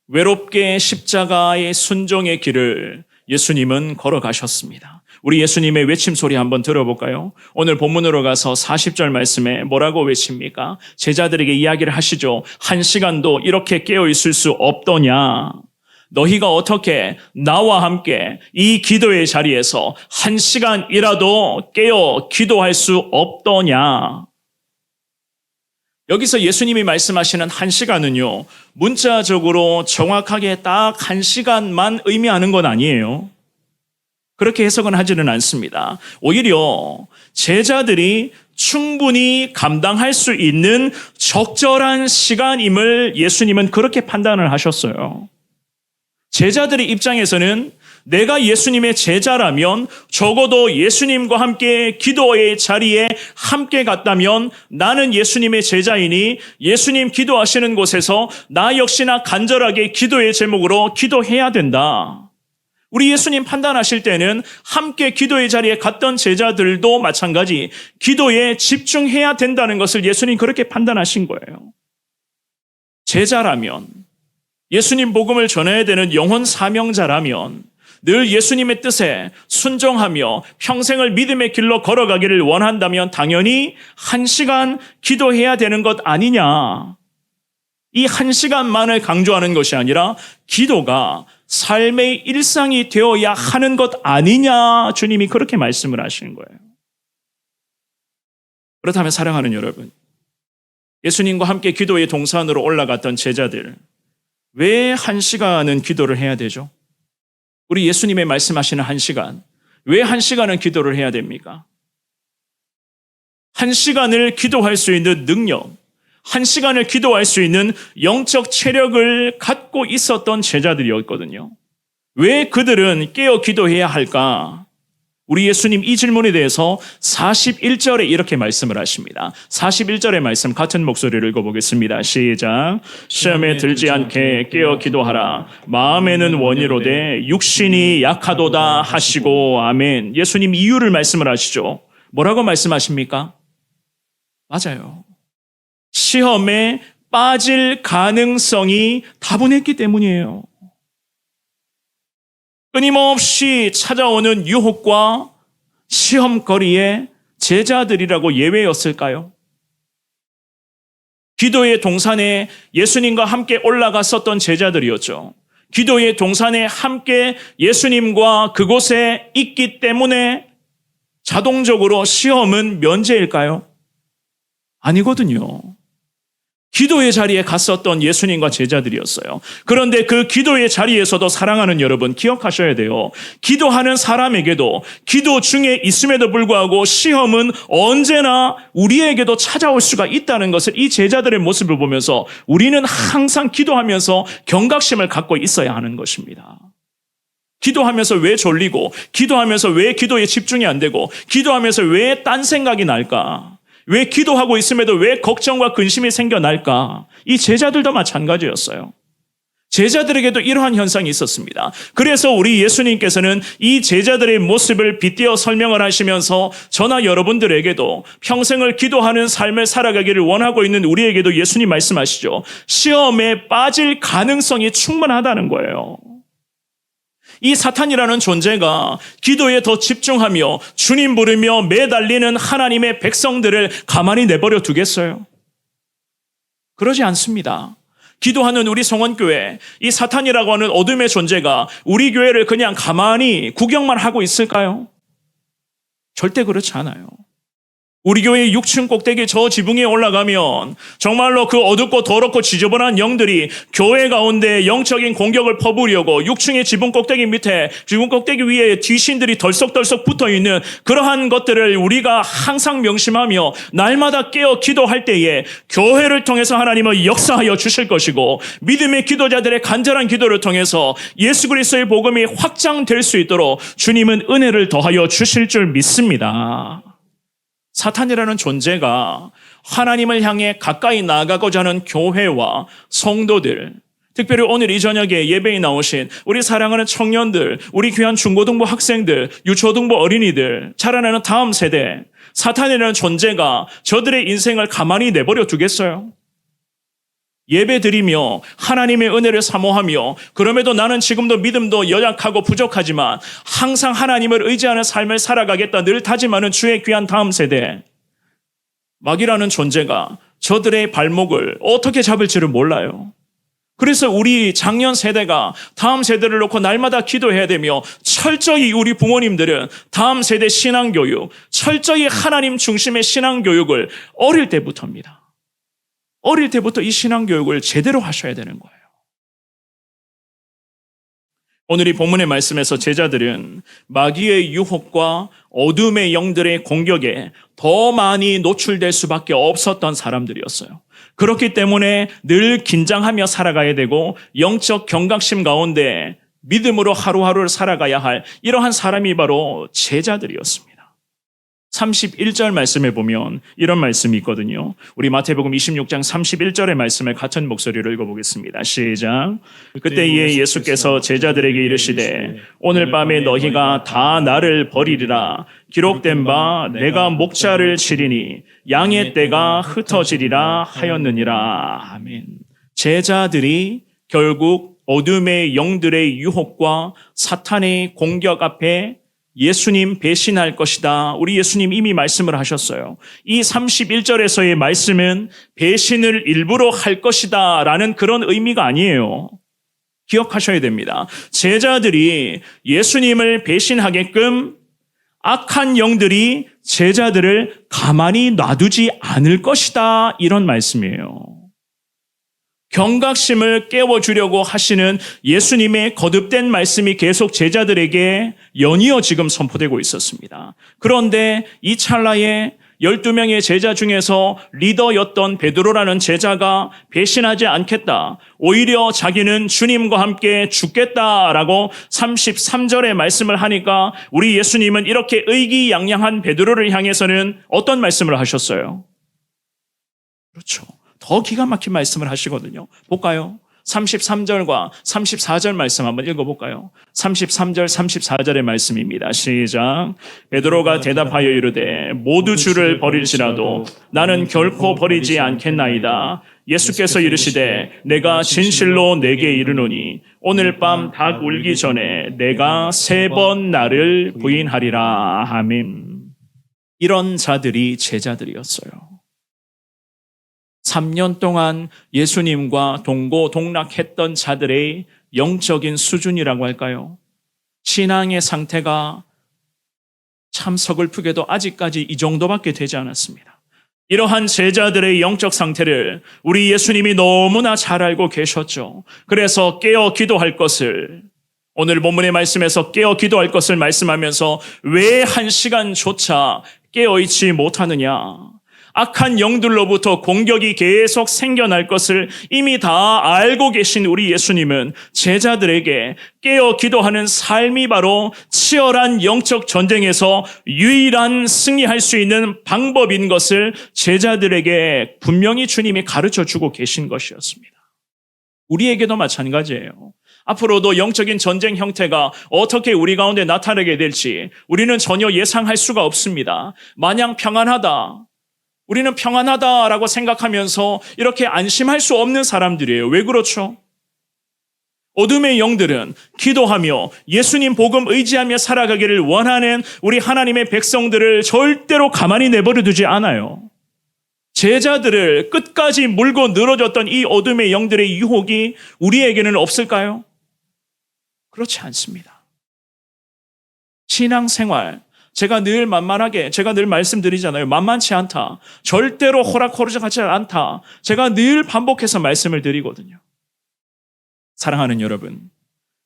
외롭게 십자가의 순종의 길을 예수님은 걸어가셨습니다. 우리 예수님의 외침 소리 한번 들어볼까요? 오늘 본문으로 가서 40절 말씀에 뭐라고 외칩니까? 제자들에게 이야기를 하시죠. 1시간도 이렇게 깨어 있을 수 없더냐? 너희가 어떻게 나와 함께 이 기도의 자리에서 1시간이라도 깨어 기도할 수 없더냐? 여기서 예수님이 말씀하시는 1시간은요, 문자적으로 정확하게 딱 1시간만 의미하는 건 아니에요. 그렇게 해석은 하지는 않습니다. 오히려 제자들이 충분히 감당할 수 있는 적절한 시간임을 예수님은 그렇게 판단을 하셨어요. 제자들의 입장에서는 내가 예수님의 제자라면 적어도 예수님과 함께 기도의 자리에 함께 갔다면 나는 예수님의 제자이니 예수님 기도하시는 곳에서 나 역시나 간절하게 기도의 제목으로 기도해야 된다. 우리 예수님 판단하실 때는 함께 기도의 자리에 갔던 제자들도 마찬가지 기도에 집중해야 된다는 것을 예수님 그렇게 판단하신 거예요. 제자라면 예수님 복음을 전해야 되는 영혼 사명자라면 늘 예수님의 뜻에 순종하며 평생을 믿음의 길로 걸어가기를 원한다면 당연히 1시간 기도해야 되는 것 아니냐. 이 1시간만을 강조하는 것이 아니라 기도가 삶의 일상이 되어야 하는 것 아니냐. 주님이 그렇게 말씀을 하시는 거예요. 그렇다면 사랑하는 여러분, 예수님과 함께 기도의 동산으로 올라갔던 제자들, 왜 1시간은 기도를 해야 되죠? 우리 예수님의 말씀하시는 1시간, 왜 1시간은 기도를 해야 됩니까? 1시간을 기도할 수 있는 능력, 1시간을 기도할 수 있는 영적 체력을 갖고 있었던 제자들이었거든요. 왜 그들은 깨어 기도해야 할까? 우리 예수님 이 질문에 대해서 41절에 이렇게 말씀을 하십니다. 41절의 말씀 같은 목소리를 읽어보겠습니다. 시작. 시험에 들지 않게 깨어 기도하라. 마음에는 원이로되 육신이 약하도다 하시고 아멘. 예수님 이유를 말씀을 하시죠. 뭐라고 말씀하십니까? 맞아요. 시험에 빠질 가능성이 다분했기 때문이에요. 끊임없이 찾아오는 유혹과 시험거리에 제자들이라고 예외였을까요? 기도의 동산에 예수님과 함께 올라갔었던 제자들이었죠. 기도의 동산에 함께 예수님과 그곳에 있기 때문에 자동적으로 시험은 면제일까요? 아니거든요. 기도의 자리에 갔었던 예수님과 제자들이었어요. 그런데 그 기도의 자리에서도 사랑하는 여러분 기억하셔야 돼요. 기도하는 사람에게도 기도 중에 있음에도 불구하고 시험은 언제나 우리에게도 찾아올 수가 있다는 것을 이 제자들의 모습을 보면서 우리는 항상 기도하면서 경각심을 갖고 있어야 하는 것입니다. 기도하면서 왜 졸리고, 기도하면서 왜 기도에 집중이 안 되고, 기도하면서 왜 딴 생각이 날까? 왜 기도하고 있음에도 왜 걱정과 근심이 생겨날까? 이 제자들도 마찬가지였어요. 제자들에게도 이러한 현상이 있었습니다. 그래서 우리 예수님께서는 이 제자들의 모습을 빗대어 설명을 하시면서 저나 여러분들에게도 평생을 기도하는 삶을 살아가기를 원하고 있는 우리에게도 예수님 말씀하시죠. 시험에 빠질 가능성이 충분하다는 거예요. 이 사탄이라는 존재가 기도에 더 집중하며 주님 부르며 매달리는 하나님의 백성들을 가만히 내버려 두겠어요? 그러지 않습니다. 기도하는 우리 성원교회, 이 사탄이라고 하는 어둠의 존재가 우리 교회를 그냥 가만히 구경만 하고 있을까요? 절대 그렇지 않아요. 우리 교회 6층 꼭대기 저 지붕에 올라가면 정말로 그 어둡고 더럽고 지저분한 영들이 교회 가운데 영적인 공격을 퍼부으려고 6층의 지붕 꼭대기 밑에 지붕 꼭대기 위에 귀신들이 덜썩덜썩 붙어있는 그러한 것들을 우리가 항상 명심하며 날마다 깨어 기도할 때에 교회를 통해서 하나님은 역사하여 주실 것이고 믿음의 기도자들의 간절한 기도를 통해서 예수 그리스도의 복음이 확장될 수 있도록 주님은 은혜를 더하여 주실 줄 믿습니다. 사탄이라는 존재가 하나님을 향해 가까이 나아가고자 하는 교회와 성도들, 특별히 오늘 이 저녁에 예배에 나오신 우리 사랑하는 청년들, 우리 귀한 중고등부 학생들, 유초등부 어린이들, 자라나는 다음 세대, 사탄이라는 존재가 저들의 인생을 가만히 내버려 두겠어요? 예배 드리며 하나님의 은혜를 사모하며 그럼에도 나는 지금도 믿음도 연약하고 부족하지만 항상 하나님을 의지하는 삶을 살아가겠다 늘 다짐하는 주의 귀한 다음 세대, 마귀라는 존재가 저들의 발목을 어떻게 잡을지를 몰라요. 그래서 우리 작년 세대가 다음 세대를 놓고 날마다 기도해야 되며 철저히 우리 부모님들은 다음 세대 신앙교육, 철저히 하나님 중심의 신앙교육을 어릴 때부터입니다. 어릴 때부터 이 신앙교육을 제대로 하셔야 되는 거예요. 오늘 이 본문의 말씀에서 제자들은 마귀의 유혹과 어둠의 영들의 공격에 더 많이 노출될 수밖에 없었던 사람들이었어요. 그렇기 때문에 늘 긴장하며 살아가야 되고 영적 경각심 가운데 믿음으로 하루하루를 살아가야 할 이러한 사람이 바로 제자들이었습니다. 31절 말씀에 보면 이런 말씀이 있거든요. 우리 마태복음 26장 31절의 말씀을 같은 목소리로 읽어보겠습니다. 시작. 그때에 예수께서 제자들에게 이르시되 오늘 밤에 너희가 다 나를 버리리라. 기록된 바 내가 목자를 치리니 양의 떼가 흩어지리라 하였느니라. 아멘. 제자들이 결국 어둠의 영들의 유혹과 사탄의 공격 앞에 예수님 배신할 것이다. 우리 예수님 이미 말씀을 하셨어요. 이 31절에서의 말씀은 배신을 일부러 할 것이다 라는 그런 의미가 아니에요. 기억하셔야 됩니다. 제자들이 예수님을 배신하게끔 악한 영들이 제자들을 가만히 놔두지 않을 것이다. 이런 말씀이에요. 경각심을 깨워주려고 하시는 예수님의 거듭된 말씀이 계속 제자들에게 연이어 지금 선포되고 있었습니다. 그런데 이 찰나에 12명의 제자 중에서 리더였던 베드로라는 제자가 배신하지 않겠다. 오히려 자기는 주님과 함께 죽겠다라고 33절의 말씀을 하니까 우리 예수님은 이렇게 의기양양한 베드로를 향해서는 어떤 말씀을 하셨어요? 그렇죠. 더 기가 막힌 말씀을 하시거든요. 볼까요? 33절과 34절 말씀 한번 읽어볼까요? 33절, 34절의 말씀입니다. 시작. 베드로가 대답하여 이르되 모두 주를 버릴지라도 나는 결코 버리지 않겠나이다. 예수께서 이르시되 내가 진실로 내게 이르노니 오늘 밤 닭 울기 전에 내가 3번 나를 부인하리라. 아멘. 이런 자들이 제자들이었어요. 3년 동안 예수님과 동고동락했던 자들의 영적인 수준이라고 할까요? 신앙의 상태가 참 서글프게도 아직까지 이 정도밖에 되지 않았습니다. 이러한 제자들의 영적 상태를 우리 예수님이 너무나 잘 알고 계셨죠. 그래서 깨어 기도할 것을, 오늘 본문의 말씀에서 깨어 기도할 것을 말씀하면서 왜 1시간조차 깨어있지 못하느냐? 악한 영들로부터 공격이 계속 생겨날 것을 이미 다 알고 계신 우리 예수님은 제자들에게 깨어 기도하는 삶이 바로 치열한 영적 전쟁에서 유일한 승리할 수 있는 방법인 것을 제자들에게 분명히 주님이 가르쳐주고 계신 것이었습니다. 우리에게도 마찬가지예요. 앞으로도 영적인 전쟁 형태가 어떻게 우리 가운데 나타나게 될지 우리는 전혀 예상할 수가 없습니다. 마냥 평안하다, 우리는 평안하다라고 생각하면서 이렇게 안심할 수 없는 사람들이에요. 왜 그렇죠? 어둠의 영들은 기도하며 예수님 복음 의지하며 살아가기를 원하는 우리 하나님의 백성들을 절대로 가만히 내버려 두지 않아요. 제자들을 끝까지 물고 늘어졌던 이 어둠의 영들의 유혹이 우리에게는 없을까요? 그렇지 않습니다. 신앙생활, 제가 늘 말씀드리잖아요. 만만치 않다. 절대로 호락호락하지 않다. 제가 늘 반복해서 말씀을 드리거든요. 사랑하는 여러분,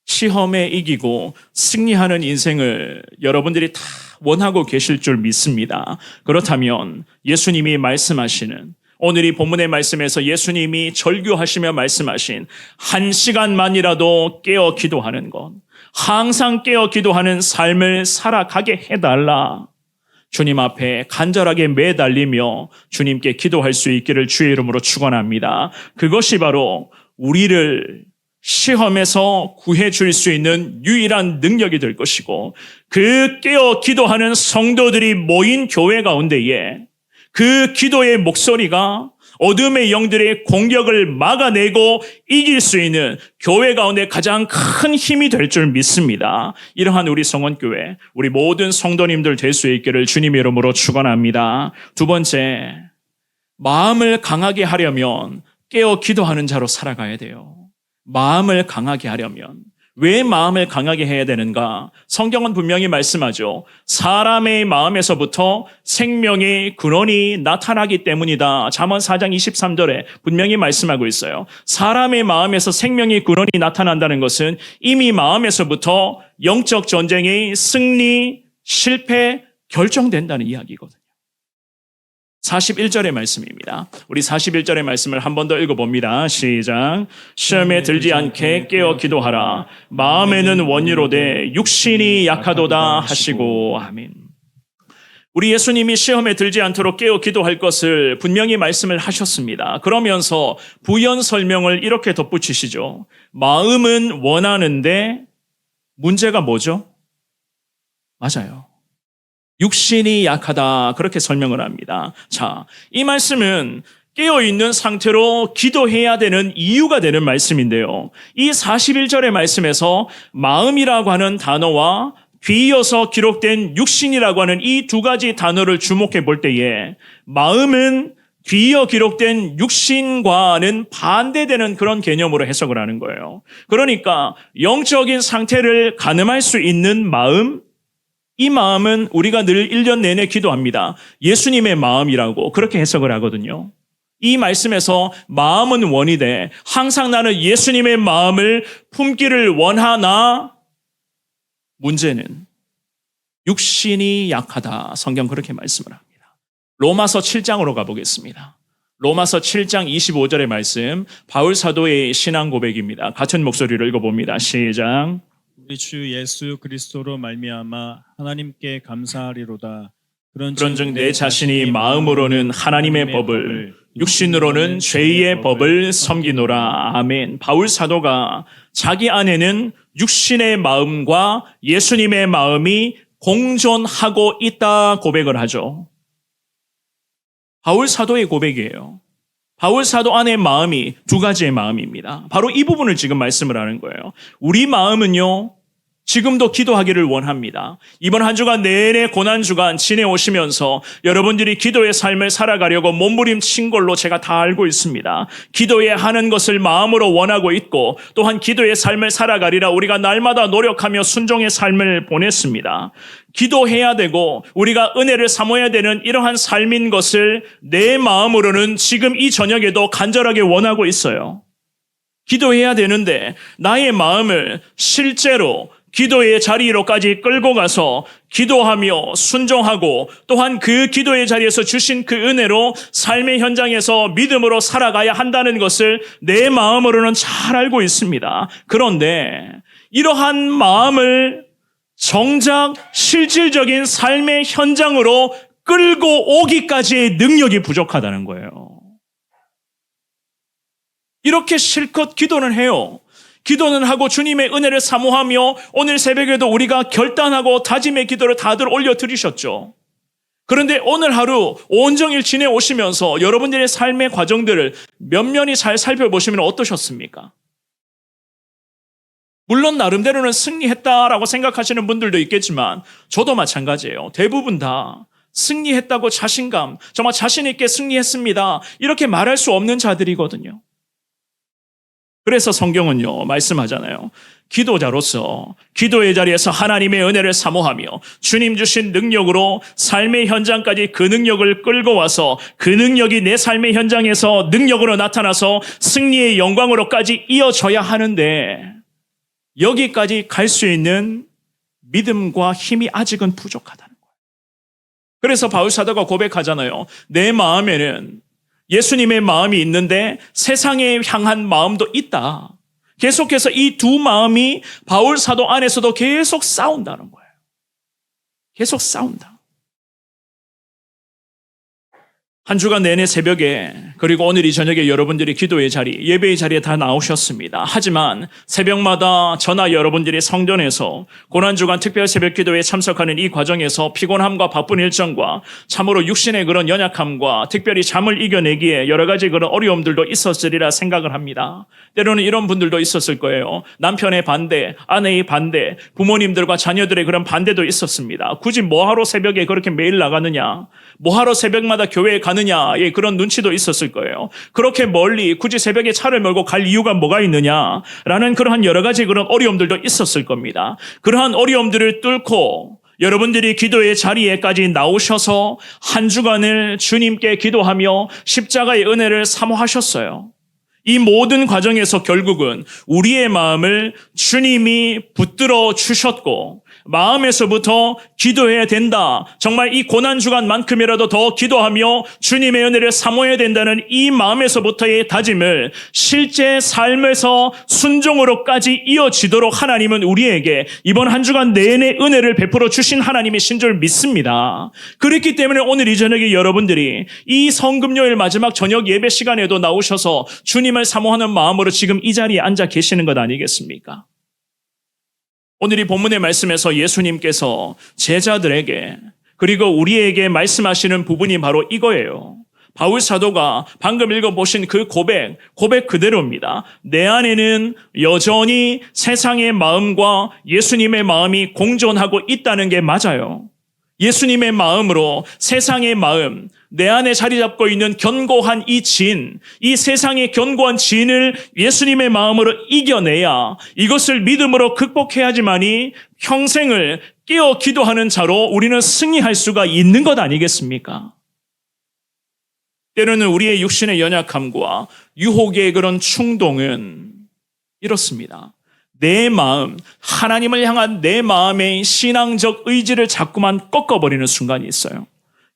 시험에 이기고 승리하는 인생을 여러분들이 다 원하고 계실 줄 믿습니다. 그렇다면 예수님이 말씀하시는, 오늘 이 본문의 말씀에서 예수님이 절규하시며 말씀하신 1시간만이라도 깨어 기도하는 것, 항상 깨어 기도하는 삶을 살아가게 해달라. 주님 앞에 간절하게 매달리며 주님께 기도할 수 있기를 주의 이름으로 축원합니다. 그것이 바로 우리를 시험에서 구해줄 수 있는 유일한 능력이 될 것이고, 그 깨어 기도하는 성도들이 모인 교회 가운데에 그 기도의 목소리가 어둠의 영들의 공격을 막아내고 이길 수 있는 교회 가운데 가장 큰 힘이 될 줄 믿습니다. 이러한 우리 성원교회, 우리 모든 성도님들 될 수 있기를 주님의 이름으로 축원합니다. 두 번째, 마음을 강하게 하려면 깨어 기도하는 자로 살아가야 돼요. 마음을 강하게 하려면. 왜 마음을 강하게 해야 되는가? 성경은 분명히 말씀하죠. 사람의 마음에서부터 생명의 근원이 나타나기 때문이다. 잠언 4장 23절에 분명히 말씀하고 있어요. 사람의 마음에서 생명의 근원이 나타난다는 것은 이미 마음에서부터 영적 전쟁의 승리, 실패 결정된다는 이야기거든요. 41절의 말씀입니다. 우리 41절의 말씀을 한 번 더 읽어봅니다. 시작. 시험에 들지 않게 깨어 기도하라. 마음에는 원이로되 육신이 약하도다 하시고. 아멘. 우리 예수님이 시험에 들지 않도록 깨어 기도할 것을 분명히 말씀을 하셨습니다. 그러면서 부연 설명을 이렇게 덧붙이시죠. 마음은 원하는데 문제가 뭐죠? 맞아요. 육신이 약하다. 그렇게 설명을 합니다. 자, 이 말씀은 깨어있는 상태로 기도해야 되는 이유가 되는 말씀인데요. 이 41절의 말씀에서 마음이라고 하는 단어와 뒤이어서 기록된 육신이라고 하는 이 두 가지 단어를 주목해 볼 때에 마음은 뒤이어 기록된 육신과는 반대되는 그런 개념으로 해석을 하는 거예요. 그러니까 영적인 상태를 가늠할 수 있는 마음, 이 마음은 우리가 늘 1년 내내 기도합니다. 예수님의 마음이라고 그렇게 해석을 하거든요. 이 말씀에서 마음은 원이되 항상 나는 예수님의 마음을 품기를 원하나 문제는 육신이 약하다. 성경 그렇게 말씀을 합니다. 로마서 7장으로 가보겠습니다. 로마서 7장 25절의 말씀, 바울 사도의 신앙 고백입니다. 같은 목소리를 읽어봅니다. 시작. 우리 주 예수 그리스도로 말미암아 하나님께 감사하리로다. 그런즉 내 자신이 마음으로는 하나님의 법을, 육신으로는 죄의 법을 섬기노라. 아멘. 바울 사도가 자기 안에는 육신의 마음과 예수님의 마음이 공존하고 있다 고백을 하죠. 바울 사도의 고백이에요. 바울 사도 안의 마음이 두 가지의 마음입니다. 바로 이 부분을 지금 말씀을 하는 거예요. 우리 마음은요, 지금도 기도하기를 원합니다. 이번 한 주간 내내 고난주간 지내오시면서 여러분들이 기도의 삶을 살아가려고 몸부림친 걸로 제가 다 알고 있습니다. 기도해야 하는 것을 마음으로 원하고 있고 또한 기도의 삶을 살아가리라 우리가 날마다 노력하며 순종의 삶을 보냈습니다. 기도해야 되고 우리가 은혜를 사모해야 되는 이러한 삶인 것을 내 마음으로는 지금 이 저녁에도 간절하게 원하고 있어요. 기도해야 되는데 나의 마음을 실제로 기도의 자리로까지 끌고 가서 기도하며 순종하고 또한 그 기도의 자리에서 주신 그 은혜로 삶의 현장에서 믿음으로 살아가야 한다는 것을 내 마음으로는 잘 알고 있습니다. 그런데 이러한 마음을 정작 실질적인 삶의 현장으로 끌고 오기까지의 능력이 부족하다는 거예요. 이렇게 실컷 기도는 해요. 기도는 하고 주님의 은혜를 사모하며 오늘 새벽에도 우리가 결단하고 다짐의 기도를 다들 올려드리셨죠. 그런데 오늘 하루 온종일 지내오시면서 여러분들의 삶의 과정들을 면면히 잘 살펴보시면 어떠셨습니까? 물론 나름대로는 승리했다라고 생각하시는 분들도 있겠지만 저도 마찬가지예요. 대부분 다 승리했다고 자신감, 정말 자신 있게 승리했습니다, 이렇게 말할 수 없는 자들이거든요. 그래서 성경은요, 말씀하잖아요. 기도자로서 기도의 자리에서 하나님의 은혜를 사모하며 주님 주신 능력으로 삶의 현장까지 그 능력을 끌고 와서 그 능력이 내 삶의 현장에서 능력으로 나타나서 승리의 영광으로까지 이어져야 하는데 여기까지 갈 수 있는 믿음과 힘이 아직은 부족하다는 거예요. 그래서 바울 사도가 고백하잖아요. 내 마음에는 예수님의 마음이 있는데 세상에 향한 마음도 있다. 계속해서 이 두 마음이 바울 사도 안에서도 계속 싸운다는 거예요. 계속 싸운다. 한 주간 내내 새벽에 그리고 오늘 이 저녁에 여러분들이 기도의 자리, 예배의 자리에 다 나오셨습니다. 하지만 새벽마다 저나 여러분들이 성전에서 고난주간 특별 새벽 기도에 참석하는 이 과정에서 피곤함과 바쁜 일정과 참으로 육신의 그런 연약함과 특별히 잠을 이겨내기에 여러 가지 그런 어려움들도 있었으리라 생각을 합니다. 때로는 이런 분들도 있었을 거예요. 남편의 반대, 아내의 반대, 부모님들과 자녀들의 그런 반대도 있었습니다. 굳이 뭐하러 새벽에 그렇게 매일 나가느냐, 뭐하러 새벽마다 교회에 가느냐의 그런 눈치도 있었을 거예요. 그렇게 멀리 굳이 새벽에 차를 몰고 갈 이유가 뭐가 있느냐라는 그러한 여러 가지 그런 어려움들도 있었을 겁니다. 그러한 어려움들을 뚫고 여러분들이 기도의 자리에까지 나오셔서 한 주간을 주님께 기도하며 십자가의 은혜를 사모하셨어요. 이 모든 과정에서 결국은 우리의 마음을 주님이 붙들어 주셨고 마음에서부터 기도해야 된다. 정말 이 고난주간만큼이라도 더 기도하며 주님의 은혜를 사모해야 된다는 이 마음에서부터의 다짐을 실제 삶에서 순종으로까지 이어지도록 하나님은 우리에게 이번 한 주간 내내 은혜를 베풀어 주신 하나님이신 줄 믿습니다. 그렇기 때문에 오늘 이 저녁에 여러분들이 이 성금요일 마지막 저녁 예배 시간에도 나오셔서 주님을 사모하는 마음으로 지금 이 자리에 앉아 계시는 것 아니겠습니까? 오늘 이 본문의 말씀에서 예수님께서 제자들에게 그리고 우리에게 말씀하시는 부분이 바로 이거예요. 바울 사도가 방금 읽어보신 그 고백 그대로입니다. 내 안에는 여전히 세상의 마음과 예수님의 마음이 공존하고 있다는 게 맞아요. 예수님의 마음으로 세상의 마음, 내 안에 자리 잡고 있는 견고한 이 세상의 견고한 진을 예수님의 마음으로 이겨내야 이것을 믿음으로 극복해야지만이 평생을 깨어 기도하는 자로 우리는 승리할 수가 있는 것 아니겠습니까? 때로는 우리의 육신의 연약함과 유혹의 그런 충동은 이렇습니다. 내 마음, 하나님을 향한 내 마음의 신앙적 의지를 자꾸만 꺾어버리는 순간이 있어요.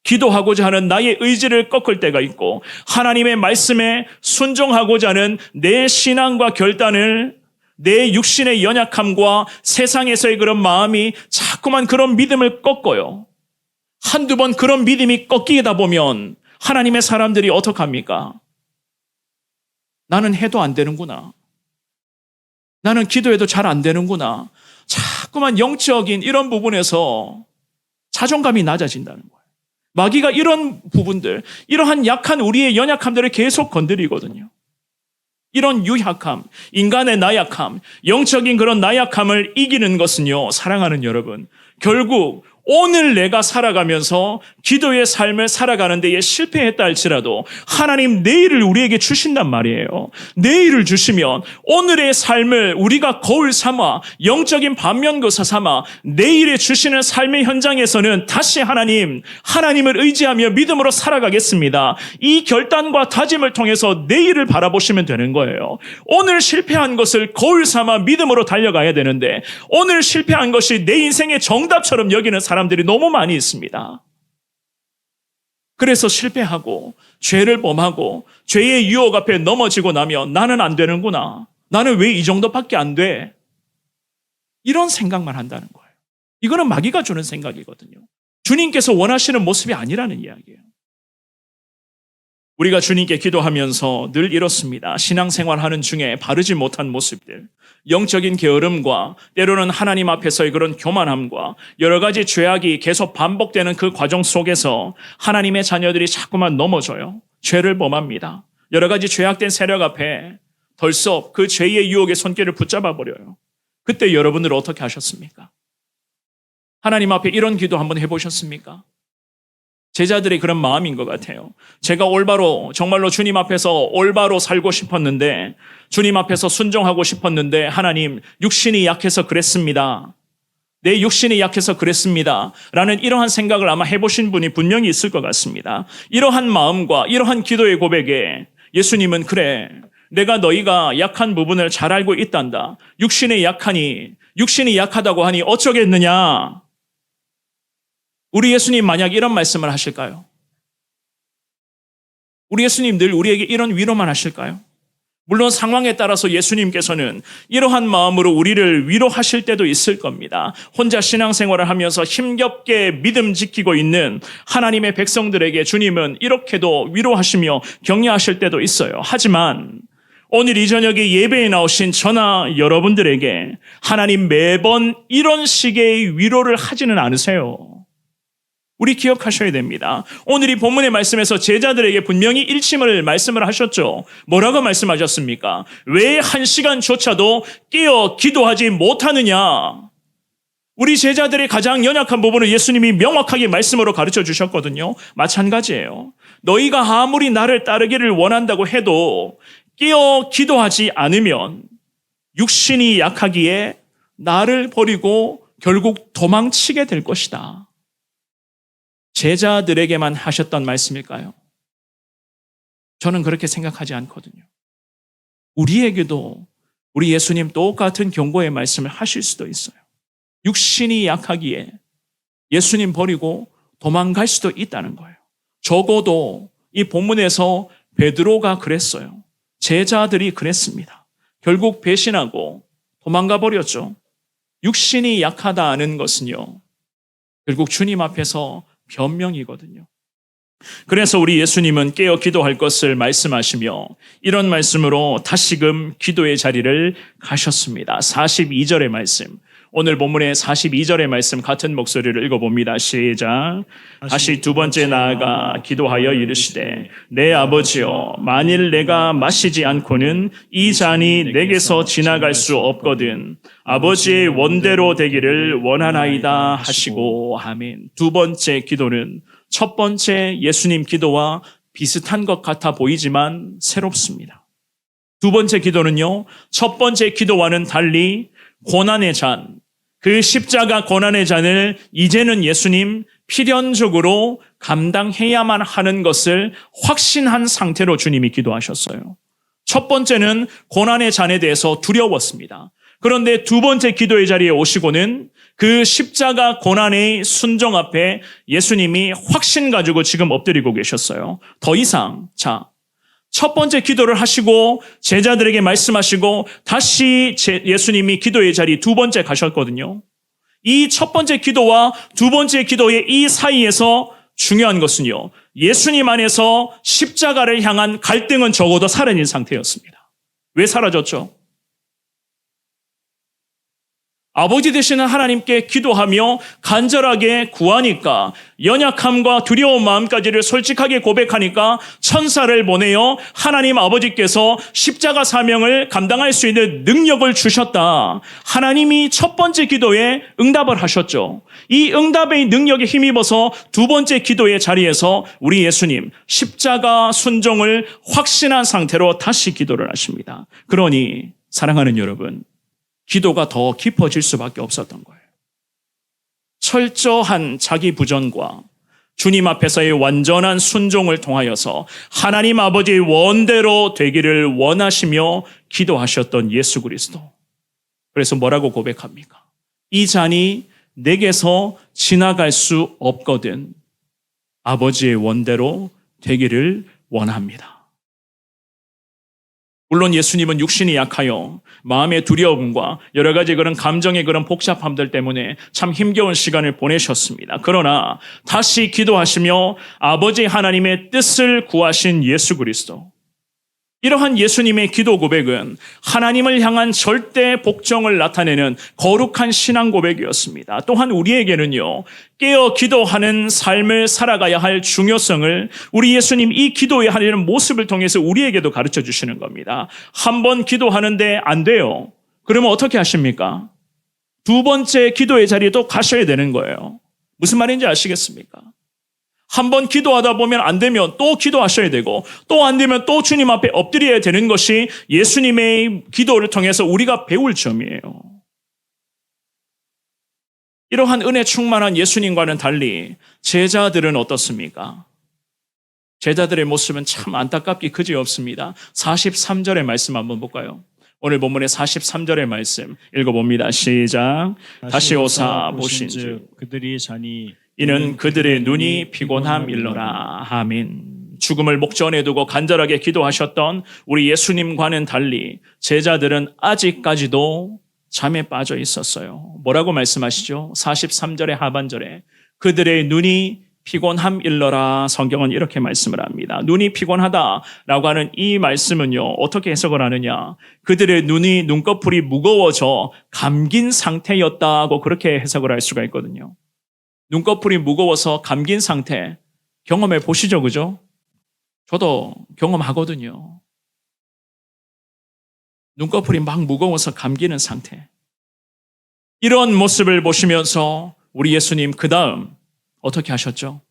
기도하고자 하는 나의 의지를 꺾을 때가 있고 하나님의 말씀에 순종하고자 하는 내 신앙과 결단을 내 육신의 연약함과 세상에서의 그런 마음이 자꾸만 그런 믿음을 꺾어요. 한두 번 그런 믿음이 꺾이다 보면 하나님의 사람들이 어떡합니까? 나는 해도 안 되는구나. 나는 기도해도 잘 안 되는구나. 자꾸만 영적인 이런 부분에서 자존감이 낮아진다는 거예요. 마귀가 이런 부분들, 이러한 약한 우리의 연약함들을 계속 건드리거든요. 이런 유약함, 인간의 나약함, 영적인 그런 나약함을 이기는 것은요, 사랑하는 여러분, 결국 오늘 내가 살아가면서 기도의 삶을 살아가는 데에 실패했다 할지라도 하나님 내일을 우리에게 주신단 말이에요. 내일을 주시면 오늘의 삶을 우리가 거울 삼아 영적인 반면교사 삼아 내일에 주시는 삶의 현장에서는 다시 하나님을 의지하며 믿음으로 살아가겠습니다. 이 결단과 다짐을 통해서 내일을 바라보시면 되는 거예요. 오늘 실패한 것을 거울 삼아 믿음으로 달려가야 되는데 오늘 실패한 것이 내 인생의 정답처럼 여기는 사람들이 너무 많이 있습니다. 그래서 실패하고 죄를 범하고 죄의 유혹 앞에 넘어지고 나면 나는 안 되는구나. 나는 왜 이 정도밖에 안 돼? 이런 생각만 한다는 거예요. 이거는 마귀가 주는 생각이거든요. 주님께서 원하시는 모습이 아니라는 이야기예요. 우리가 주님께 기도하면서 늘 이렇습니다. 신앙생활하는 중에 바르지 못한 모습들, 영적인 게으름과 때로는 하나님 앞에서의 그런 교만함과 여러 가지 죄악이 계속 반복되는 그 과정 속에서 하나님의 자녀들이 자꾸만 넘어져요. 죄를 범합니다. 여러 가지 죄악된 세력 앞에 덜썩 그 죄의 유혹의 손길을 붙잡아 버려요. 그때 여러분들 어떻게 하셨습니까? 하나님 앞에 이런 기도 한번 해보셨습니까? 제자들의 그런 마음인 것 같아요. 제가 올바로 정말로 주님 앞에서 올바로 살고 싶었는데 주님 앞에서 순종하고 싶었는데 하나님 육신이 약해서 그랬습니다. 내 육신이 약해서 그랬습니다. 라는 이러한 생각을 아마 해보신 분이 분명히 있을 것 같습니다. 이러한 마음과 이러한 기도의 고백에 예수님은 그래 내가 너희가 약한 부분을 잘 알고 있단다. 육신이 약하다고 하니 어쩌겠느냐. 우리 예수님 만약 이런 말씀을 하실까요? 우리 예수님 늘 우리에게 이런 위로만 하실까요? 물론 상황에 따라서 예수님께서는 이러한 마음으로 우리를 위로하실 때도 있을 겁니다. 혼자 신앙생활을 하면서 힘겹게 믿음 지키고 있는 하나님의 백성들에게 주님은 이렇게도 위로하시며 격려하실 때도 있어요. 하지만 오늘 이 저녁에 예배에 나오신 저나 여러분들에게 하나님 매번 이런 식의 위로를 하지는 않으세요. 우리 기억하셔야 됩니다. 오늘 이 본문의 말씀에서 제자들에게 분명히 일침을 말씀을 하셨죠. 뭐라고 말씀하셨습니까? 왜 1시간조차도 깨어 기도하지 못하느냐? 우리 제자들의 가장 연약한 부분을 예수님이 명확하게 말씀으로 가르쳐 주셨거든요. 마찬가지예요. 너희가 아무리 나를 따르기를 원한다고 해도 깨어 기도하지 않으면 육신이 약하기에 나를 버리고 결국 도망치게 될 것이다. 제자들에게만 하셨던 말씀일까요? 저는 그렇게 생각하지 않거든요. 우리에게도 우리 예수님 똑같은 경고의 말씀을 하실 수도 있어요. 육신이 약하기에 예수님 버리고 도망갈 수도 있다는 거예요. 적어도 이 본문에서 베드로가 그랬어요. 제자들이 그랬습니다. 결국 배신하고 도망가 버렸죠. 육신이 약하다는 것은요, 결국 주님 앞에서 변명이거든요. 그래서 우리 예수님은 깨어 기도할 것을 말씀하시며 이런 말씀으로 다시금 기도의 자리를 가셨습니다. 42절의 말씀, 오늘 본문의 42절의 말씀 같은 목소리를 읽어봅니다. 시작. 다시 두 번째 나아가 기도하여 이르시되 내 아버지여 만일 내가 마시지 않고는 이 잔이 내게서 지나갈 수 없거든 아버지의 원대로 되기를 원하나이다 하시고 아멘. 두 번째 기도는 첫 번째 예수님 기도와 비슷한 것 같아 보이지만 새롭습니다. 두 번째 기도는요, 첫 번째 기도와는 달리 고난의 잔, 그 십자가 고난의 잔을 이제는 예수님 필연적으로 감당해야만 하는 것을 확신한 상태로 주님이 기도하셨어요. 첫 번째는 고난의 잔에 대해서 두려웠습니다. 그런데 두 번째 기도의 자리에 오시고는 그 십자가 고난의 순종 앞에 예수님이 확신 가지고 지금 엎드리고 계셨어요. 더 이상, 첫 번째 기도를 하시고 제자들에게 말씀하시고 다시 예수님이 기도의 자리 두 번째 가셨거든요. 이 첫 번째 기도와 두 번째 기도의 이 사이에서 중요한 것은요, 예수님 안에서 십자가를 향한 갈등은 적어도 사라진 상태였습니다. 왜 사라졌죠? 아버지 되시는 하나님께 기도하며 간절하게 구하니까, 연약함과 두려운 마음까지를 솔직하게 고백하니까 천사를 보내어 하나님 아버지께서 십자가 사명을 감당할 수 있는 능력을 주셨다. 하나님이 첫 번째 기도에 응답을 하셨죠. 이 응답의 능력에 힘입어서 두 번째 기도의 자리에서 우리 예수님 십자가 순종을 확신한 상태로 다시 기도를 하십니다. 그러니 사랑하는 여러분, 기도가 더 깊어질 수밖에 없었던 거예요. 철저한 자기 부전과 주님 앞에서의 완전한 순종을 통하여서 하나님 아버지의 원대로 되기를 원하시며 기도하셨던 예수 그리스도. 그래서 뭐라고 고백합니까? 이 잔이 내게서 지나갈 수 없거든 아버지의 원대로 되기를 원합니다. 물론 예수님은 육신이 약하여 마음의 두려움과 여러 가지 그런 감정의 그런 복잡함들 때문에 참 힘겨운 시간을 보내셨습니다. 그러나 다시 기도하시며 아버지 하나님의 뜻을 구하신 예수 그리스도. 이러한 예수님의 기도 고백은 하나님을 향한 절대 복종을 나타내는 거룩한 신앙 고백이었습니다. 또한 우리에게는요, 깨어 기도하는 삶을 살아가야 할 중요성을 우리 예수님 이 기도에 하려는 모습을 통해서 우리에게도 가르쳐 주시는 겁니다. 한 번 기도하는데 안 돼요. 그러면 어떻게 하십니까? 두 번째 기도의 자리에 또 가셔야 되는 거예요. 무슨 말인지 아시겠습니까? 한번 기도하다 보면 안 되면 또 기도하셔야 되고 또 안 되면 또 주님 앞에 엎드려야 되는 것이 예수님의 기도를 통해서 우리가 배울 점이에요. 이러한 은혜 충만한 예수님과는 달리 제자들은 어떻습니까? 제자들의 모습은 참 안타깝게 그지없습니다. 43절의 말씀 한번 볼까요? 오늘 본문의 43절의 말씀 읽어봅니다. 시작. 다시 오사 보신즉 그들이 자니 이는 그들의 눈이 피곤함일러라. 아멘. 죽음을 목전에 두고 간절하게 기도하셨던 우리 예수님과는 달리 제자들은 아직까지도 잠에 빠져 있었어요. 뭐라고 말씀하시죠? 43절의 하반절에 그들의 눈이 피곤함일러라. 성경은 이렇게 말씀을 합니다. 눈이 피곤하다라고 하는 이 말씀은요, 어떻게 해석을 하느냐? 그들의 눈이 눈꺼풀이 무거워져 감긴 상태였다고 그렇게 해석을 할 수가 있거든요. 눈꺼풀이 무거워서 감긴 상태 경험해 보시죠, 그죠? 저도 경험하거든요. 눈꺼풀이 막 무거워서 감기는 상태. 이런 모습을 보시면서 우리 예수님 그 다음 어떻게 하셨죠?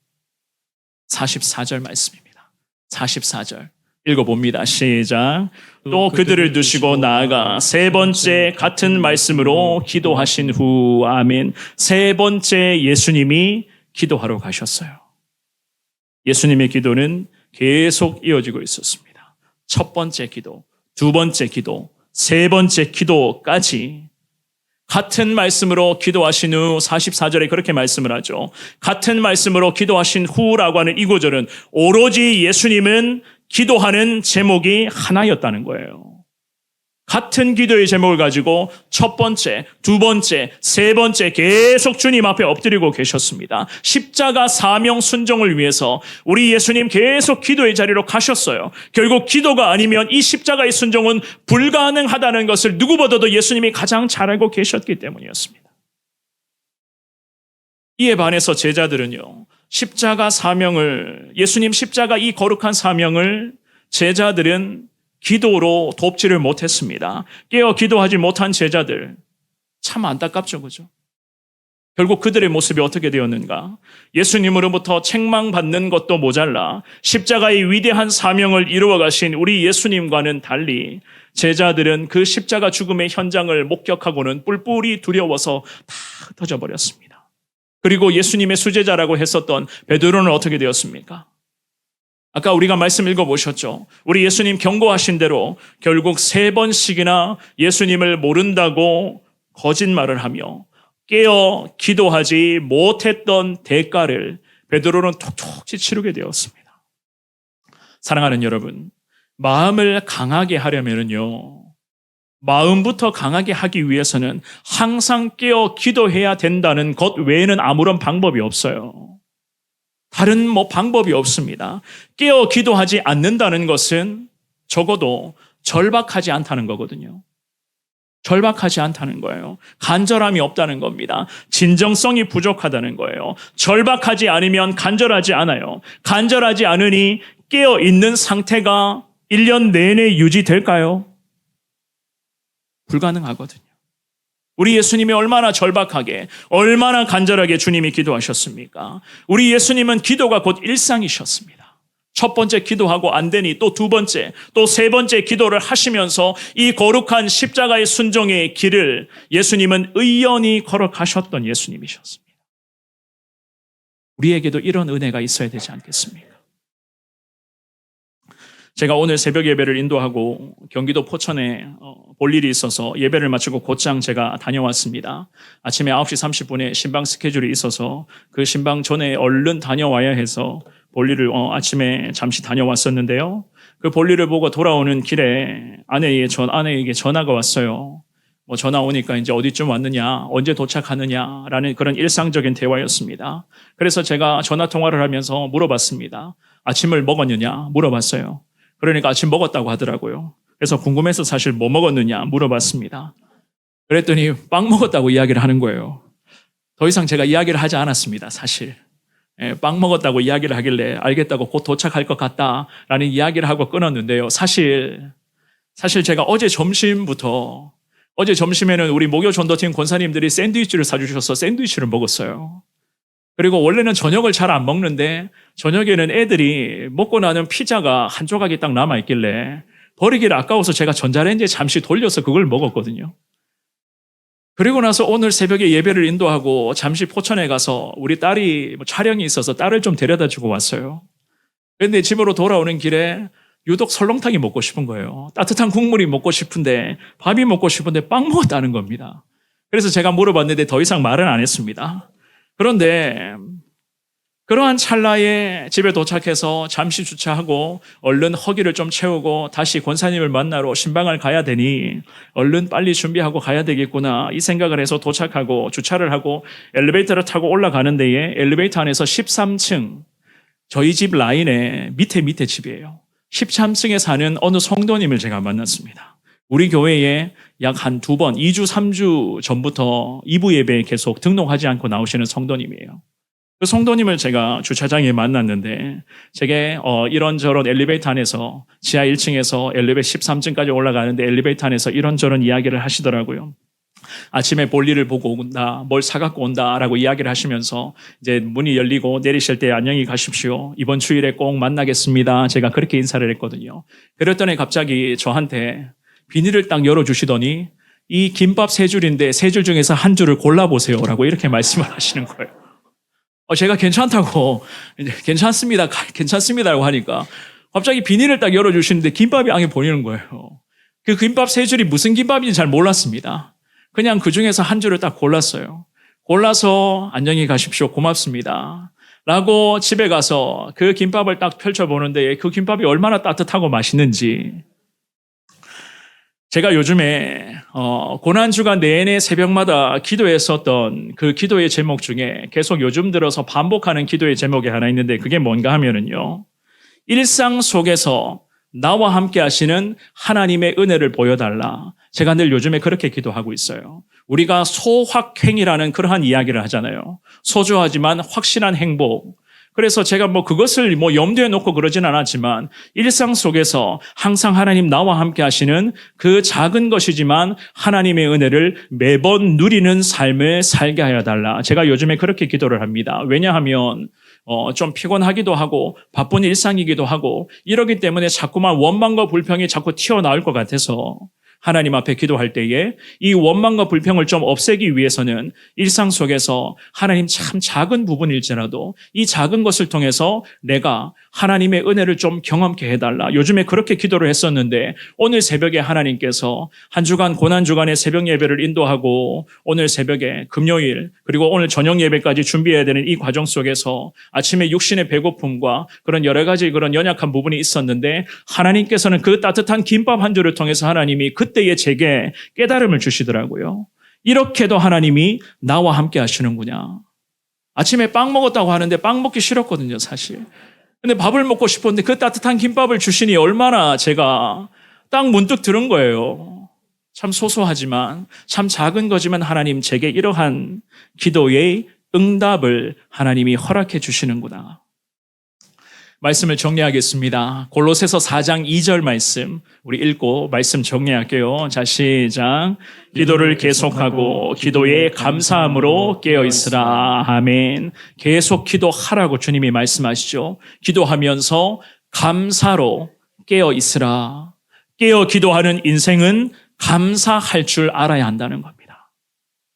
44절 말씀입니다. 44절 읽어봅니다. 시작. 또 그들을 두시고 나아가 세 번째 같은 말씀으로 기도하신 후 아멘. 세 번째 예수님이 기도하러 가셨어요. 예수님의 기도는 계속 이어지고 있었습니다. 첫 번째 기도, 두 번째 기도, 세 번째 기도까지 같은 말씀으로 기도하신 후 44절에 그렇게 말씀을 하죠. 같은 말씀으로 기도하신 후라고 하는 이 구절은 오로지 예수님은 기도하는 제목이 하나였다는 거예요. 같은 기도의 제목을 가지고 첫 번째, 두 번째, 세 번째 계속 주님 앞에 엎드리고 계셨습니다. 십자가 사명 순종을 위해서 우리 예수님 계속 기도의 자리로 가셨어요. 결국 기도가 아니면 이 십자가의 순종은 불가능하다는 것을 누구보다도 예수님이 가장 잘 알고 계셨기 때문이었습니다. 이에 반해서 제자들은요, 십자가 사명을, 예수님 십자가 이 거룩한 사명을 제자들은 기도로 돕지를 못했습니다. 깨어 기도하지 못한 제자들, 참 안타깝죠, 그죠? 결국 그들의 모습이 어떻게 되었는가? 예수님으로부터 책망받는 것도 모자라 십자가의 위대한 사명을 이루어 가신 우리 예수님과는 달리 제자들은 그 십자가 죽음의 현장을 목격하고는 뿔뿔이 두려워서 다 흩어져 버렸습니다. 그리고 예수님의 수제자라고 했었던 베드로는 어떻게 되었습니까? 아까 우리가 말씀 읽어보셨죠? 우리 예수님 경고하신 대로 결국 3번씩이나 예수님을 모른다고 거짓말을 하며 깨어 기도하지 못했던 대가를 베드로는 톡톡히 치르게 되었습니다. 사랑하는 여러분, 마음을 강하게 하려면요, 마음부터 강하게 하기 위해서는 항상 깨어 기도해야 된다는 것 외에는 아무런 방법이 없어요. 다른 방법이 없습니다. 깨어 기도하지 않는다는 것은 적어도 절박하지 않다는 거거든요. 절박하지 않다는 거예요. 간절함이 없다는 겁니다. 진정성이 부족하다는 거예요. 절박하지 않으면 간절하지 않아요. 간절하지 않으니 깨어 있는 상태가 1년 내내 유지될까요? 불가능하거든요. 우리 예수님이 얼마나 절박하게, 얼마나 간절하게 주님이 기도하셨습니까? 우리 예수님은 기도가 곧 일상이셨습니다. 첫 번째 기도하고 안 되니 또 두 번째, 또 세 번째 기도를 하시면서 이 거룩한 십자가의 순종의 길을 예수님은 의연히 걸어가셨던 예수님이셨습니다. 우리에게도 이런 은혜가 있어야 되지 않겠습니까? 제가 오늘 새벽 예배를 인도하고 경기도 포천에 볼 일이 있어서 예배를 마치고 곧장 제가 다녀왔습니다. 아침에 9시 30분에 신방 스케줄이 있어서 그 신방 전에 얼른 다녀와야 해서 볼 일을 아침에 잠시 다녀왔었는데요. 그 볼 일을 보고 돌아오는 길에 아내에게 전화가 왔어요. 전화 오니까 이제 어디쯤 왔느냐, 언제 도착하느냐라는 그런 일상적인 대화였습니다. 그래서 제가 전화 통화를 하면서 물어봤습니다. 아침을 먹었느냐 물어봤어요. 그러니까 아침 먹었다고 하더라고요. 그래서 궁금해서 사실 뭐 먹었느냐 물어봤습니다. 그랬더니 빵 먹었다고 이야기를 하는 거예요. 더 이상 제가 이야기를 하지 않았습니다, 사실. 빵 먹었다고 이야기를 하길래 알겠다고 곧 도착할 것 같다라는 이야기를 하고 끊었는데요. 사실 제가 어제 점심에는 우리 목요 전도팀 권사님들이 샌드위치를 사주셔서 샌드위치를 먹었어요. 그리고 원래는 저녁을 잘 안 먹는데 저녁에는 애들이 먹고 나는 피자가 한 조각이 딱 남아있길래 버리기를 아까워서 제가 전자레인지에 잠시 돌려서 그걸 먹었거든요. 그리고 나서 오늘 새벽에 예배를 인도하고 잠시 포천에 가서 우리 딸이 촬영이 있어서 딸을 좀 데려다 주고 왔어요. 그런데 집으로 돌아오는 길에 유독 설렁탕이 먹고 싶은 거예요. 따뜻한 국물이 먹고 싶은데 밥이 먹고 싶은데 빵 먹었다는 겁니다. 그래서 제가 물어봤는데 더 이상 말은 안 했습니다. 그런데 그러한 찰나에 집에 도착해서 잠시 주차하고 얼른 허기를 좀 채우고 다시 권사님을 만나러 신방을 가야 되니 얼른 빨리 준비하고 가야 되겠구나 이 생각을 해서 도착하고 주차를 하고 엘리베이터를 타고 올라가는 데에 엘리베이터 안에서 13층 저희 집 라인의 밑에 집이에요. 13층에 사는 어느 성도님을 제가 만났습니다. 우리 교회에 약 한 2번, 2주, 3주 전부터 2부 예배에 계속 등록하지 않고 나오시는 성도님이에요. 그 성도님을 제가 주차장에 만났는데 제게 이런저런 엘리베이터 안에서 지하 1층에서 엘리베이터 13층까지 올라가는데 엘리베이터 안에서 이런저런 이야기를 하시더라고요. 아침에 볼일을 보고 온다, 뭘 사갖고 온다라고 이야기를 하시면서 이제 문이 열리고 내리실 때 안녕히 가십시오. 이번 주일에 꼭 만나겠습니다. 제가 그렇게 인사를 했거든요. 그랬더니 갑자기 저한테 비닐을 딱 열어주시더니 이 김밥 3줄인데 3줄 중에서 한 줄을 골라보세요라고 이렇게 말씀을 하시는 거예요. 제가 괜찮다고, 괜찮습니다. 괜찮습니다라고 하니까 갑자기 비닐을 딱 열어주시는데 김밥이 안에 보이는 거예요. 그 김밥 3줄이 무슨 김밥인지 잘 몰랐습니다. 그냥 그 중에서 한 줄을 딱 골랐어요. 골라서 안녕히 가십시오. 고맙습니다. 라고 집에 가서 그 김밥을 딱 펼쳐보는데 그 김밥이 얼마나 따뜻하고 맛있는지 제가 요즘에 고난주간 내내 새벽마다 기도했었던 그 기도의 제목 중에 계속 요즘 들어서 반복하는 기도의 제목이 하나 있는데 그게 뭔가 하면은요. 일상 속에서 나와 함께 하시는 하나님의 은혜를 보여달라. 제가 늘 요즘에 그렇게 기도하고 있어요. 우리가 소확행이라는 그러한 이야기를 하잖아요. 소소하지만 확실한 행복. 그래서 제가 그것을 염두에 놓고 그러진 않았지만 일상 속에서 항상 하나님 나와 함께 하시는 그 작은 것이지만 하나님의 은혜를 매번 누리는 삶을 살게 하여 달라. 제가 요즘에 그렇게 기도를 합니다. 왜냐하면 좀 피곤하기도 하고 바쁜 일상이기도 하고 이러기 때문에 자꾸만 원망과 불평이 자꾸 튀어나올 것 같아서 하나님 앞에 기도할 때에 이 원망과 불평을 좀 없애기 위해서는 일상 속에서 하나님 참 작은 부분일지라도 이 작은 것을 통해서 내가 하나님의 은혜를 좀 경험케 해달라. 요즘에 그렇게 기도를 했었는데 오늘 새벽에 하나님께서 한 주간 고난주간의 새벽 예배를 인도하고 오늘 새벽에 금요일 그리고 오늘 저녁 예배까지 준비해야 되는 이 과정 속에서 아침에 육신의 배고픔과 그런 여러 가지 그런 연약한 부분이 있었는데 하나님께서는 그 따뜻한 김밥 한 줄을 통해서 하나님이 그때에 제게 깨달음을 주시더라고요. 이렇게도 하나님이 나와 함께 하시는구나. 아침에 빵 먹었다고 하는데 빵 먹기 싫었거든요, 사실. 근데 밥을 먹고 싶었는데 그 따뜻한 김밥을 주시니 얼마나 제가 딱 문득 들은 거예요. 참 소소하지만 참 작은 거지만 하나님 제게 이러한 기도의 응답을 하나님이 허락해 주시는구나. 말씀을 정리하겠습니다. 골로새서 4장 2절 말씀 우리 읽고 말씀 정리할게요. 자, 시작. 기도를 계속하고 기도에 감사함으로 깨어있으라. 아멘. 계속 기도하라고 주님이 말씀하시죠. 기도하면서 감사로 깨어있으라. 깨어 기도하는 인생은 감사할 줄 알아야 한다는 겁니다.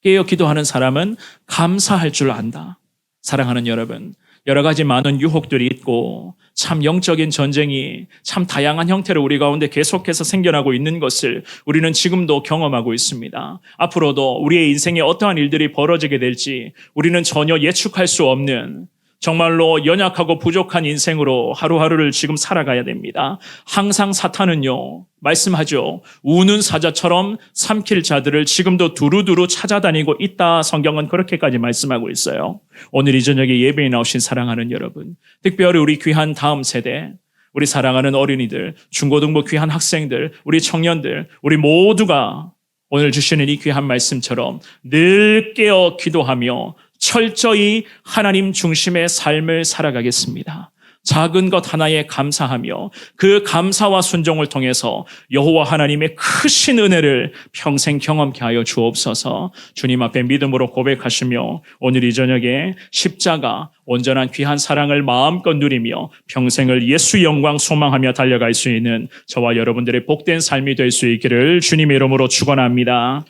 깨어 기도하는 사람은 감사할 줄 안다. 사랑하는 여러분, 여러 가지 많은 유혹들이 있고 참 영적인 전쟁이 참 다양한 형태로 우리 가운데 계속해서 생겨나고 있는 것을 우리는 지금도 경험하고 있습니다. 앞으로도 우리의 인생에 어떠한 일들이 벌어지게 될지 우리는 전혀 예측할 수 없는 정말로 연약하고 부족한 인생으로 하루하루를 지금 살아가야 됩니다. 항상 사탄은요, 말씀하죠. 우는 사자처럼 삼킬 자들을 지금도 두루두루 찾아다니고 있다. 성경은 그렇게까지 말씀하고 있어요. 오늘 이 저녁에 예배에 나오신 사랑하는 여러분, 특별히 우리 귀한 다음 세대, 우리 사랑하는 어린이들, 중고등부 귀한 학생들, 우리 청년들, 우리 모두가 오늘 주시는 이 귀한 말씀처럼 늘 깨어 기도하며 철저히 하나님 중심의 삶을 살아가겠습니다. 작은 것 하나에 감사하며 그 감사와 순종을 통해서 여호와 하나님의 크신 은혜를 평생 경험케 하여 주옵소서. 주님 앞에 믿음으로 고백하시며 오늘 이 저녁에 십자가 온전한 귀한 사랑을 마음껏 누리며 평생을 예수 영광 소망하며 달려갈 수 있는 저와 여러분들의 복된 삶이 될 수 있기를 주님의 이름으로 축원합니다.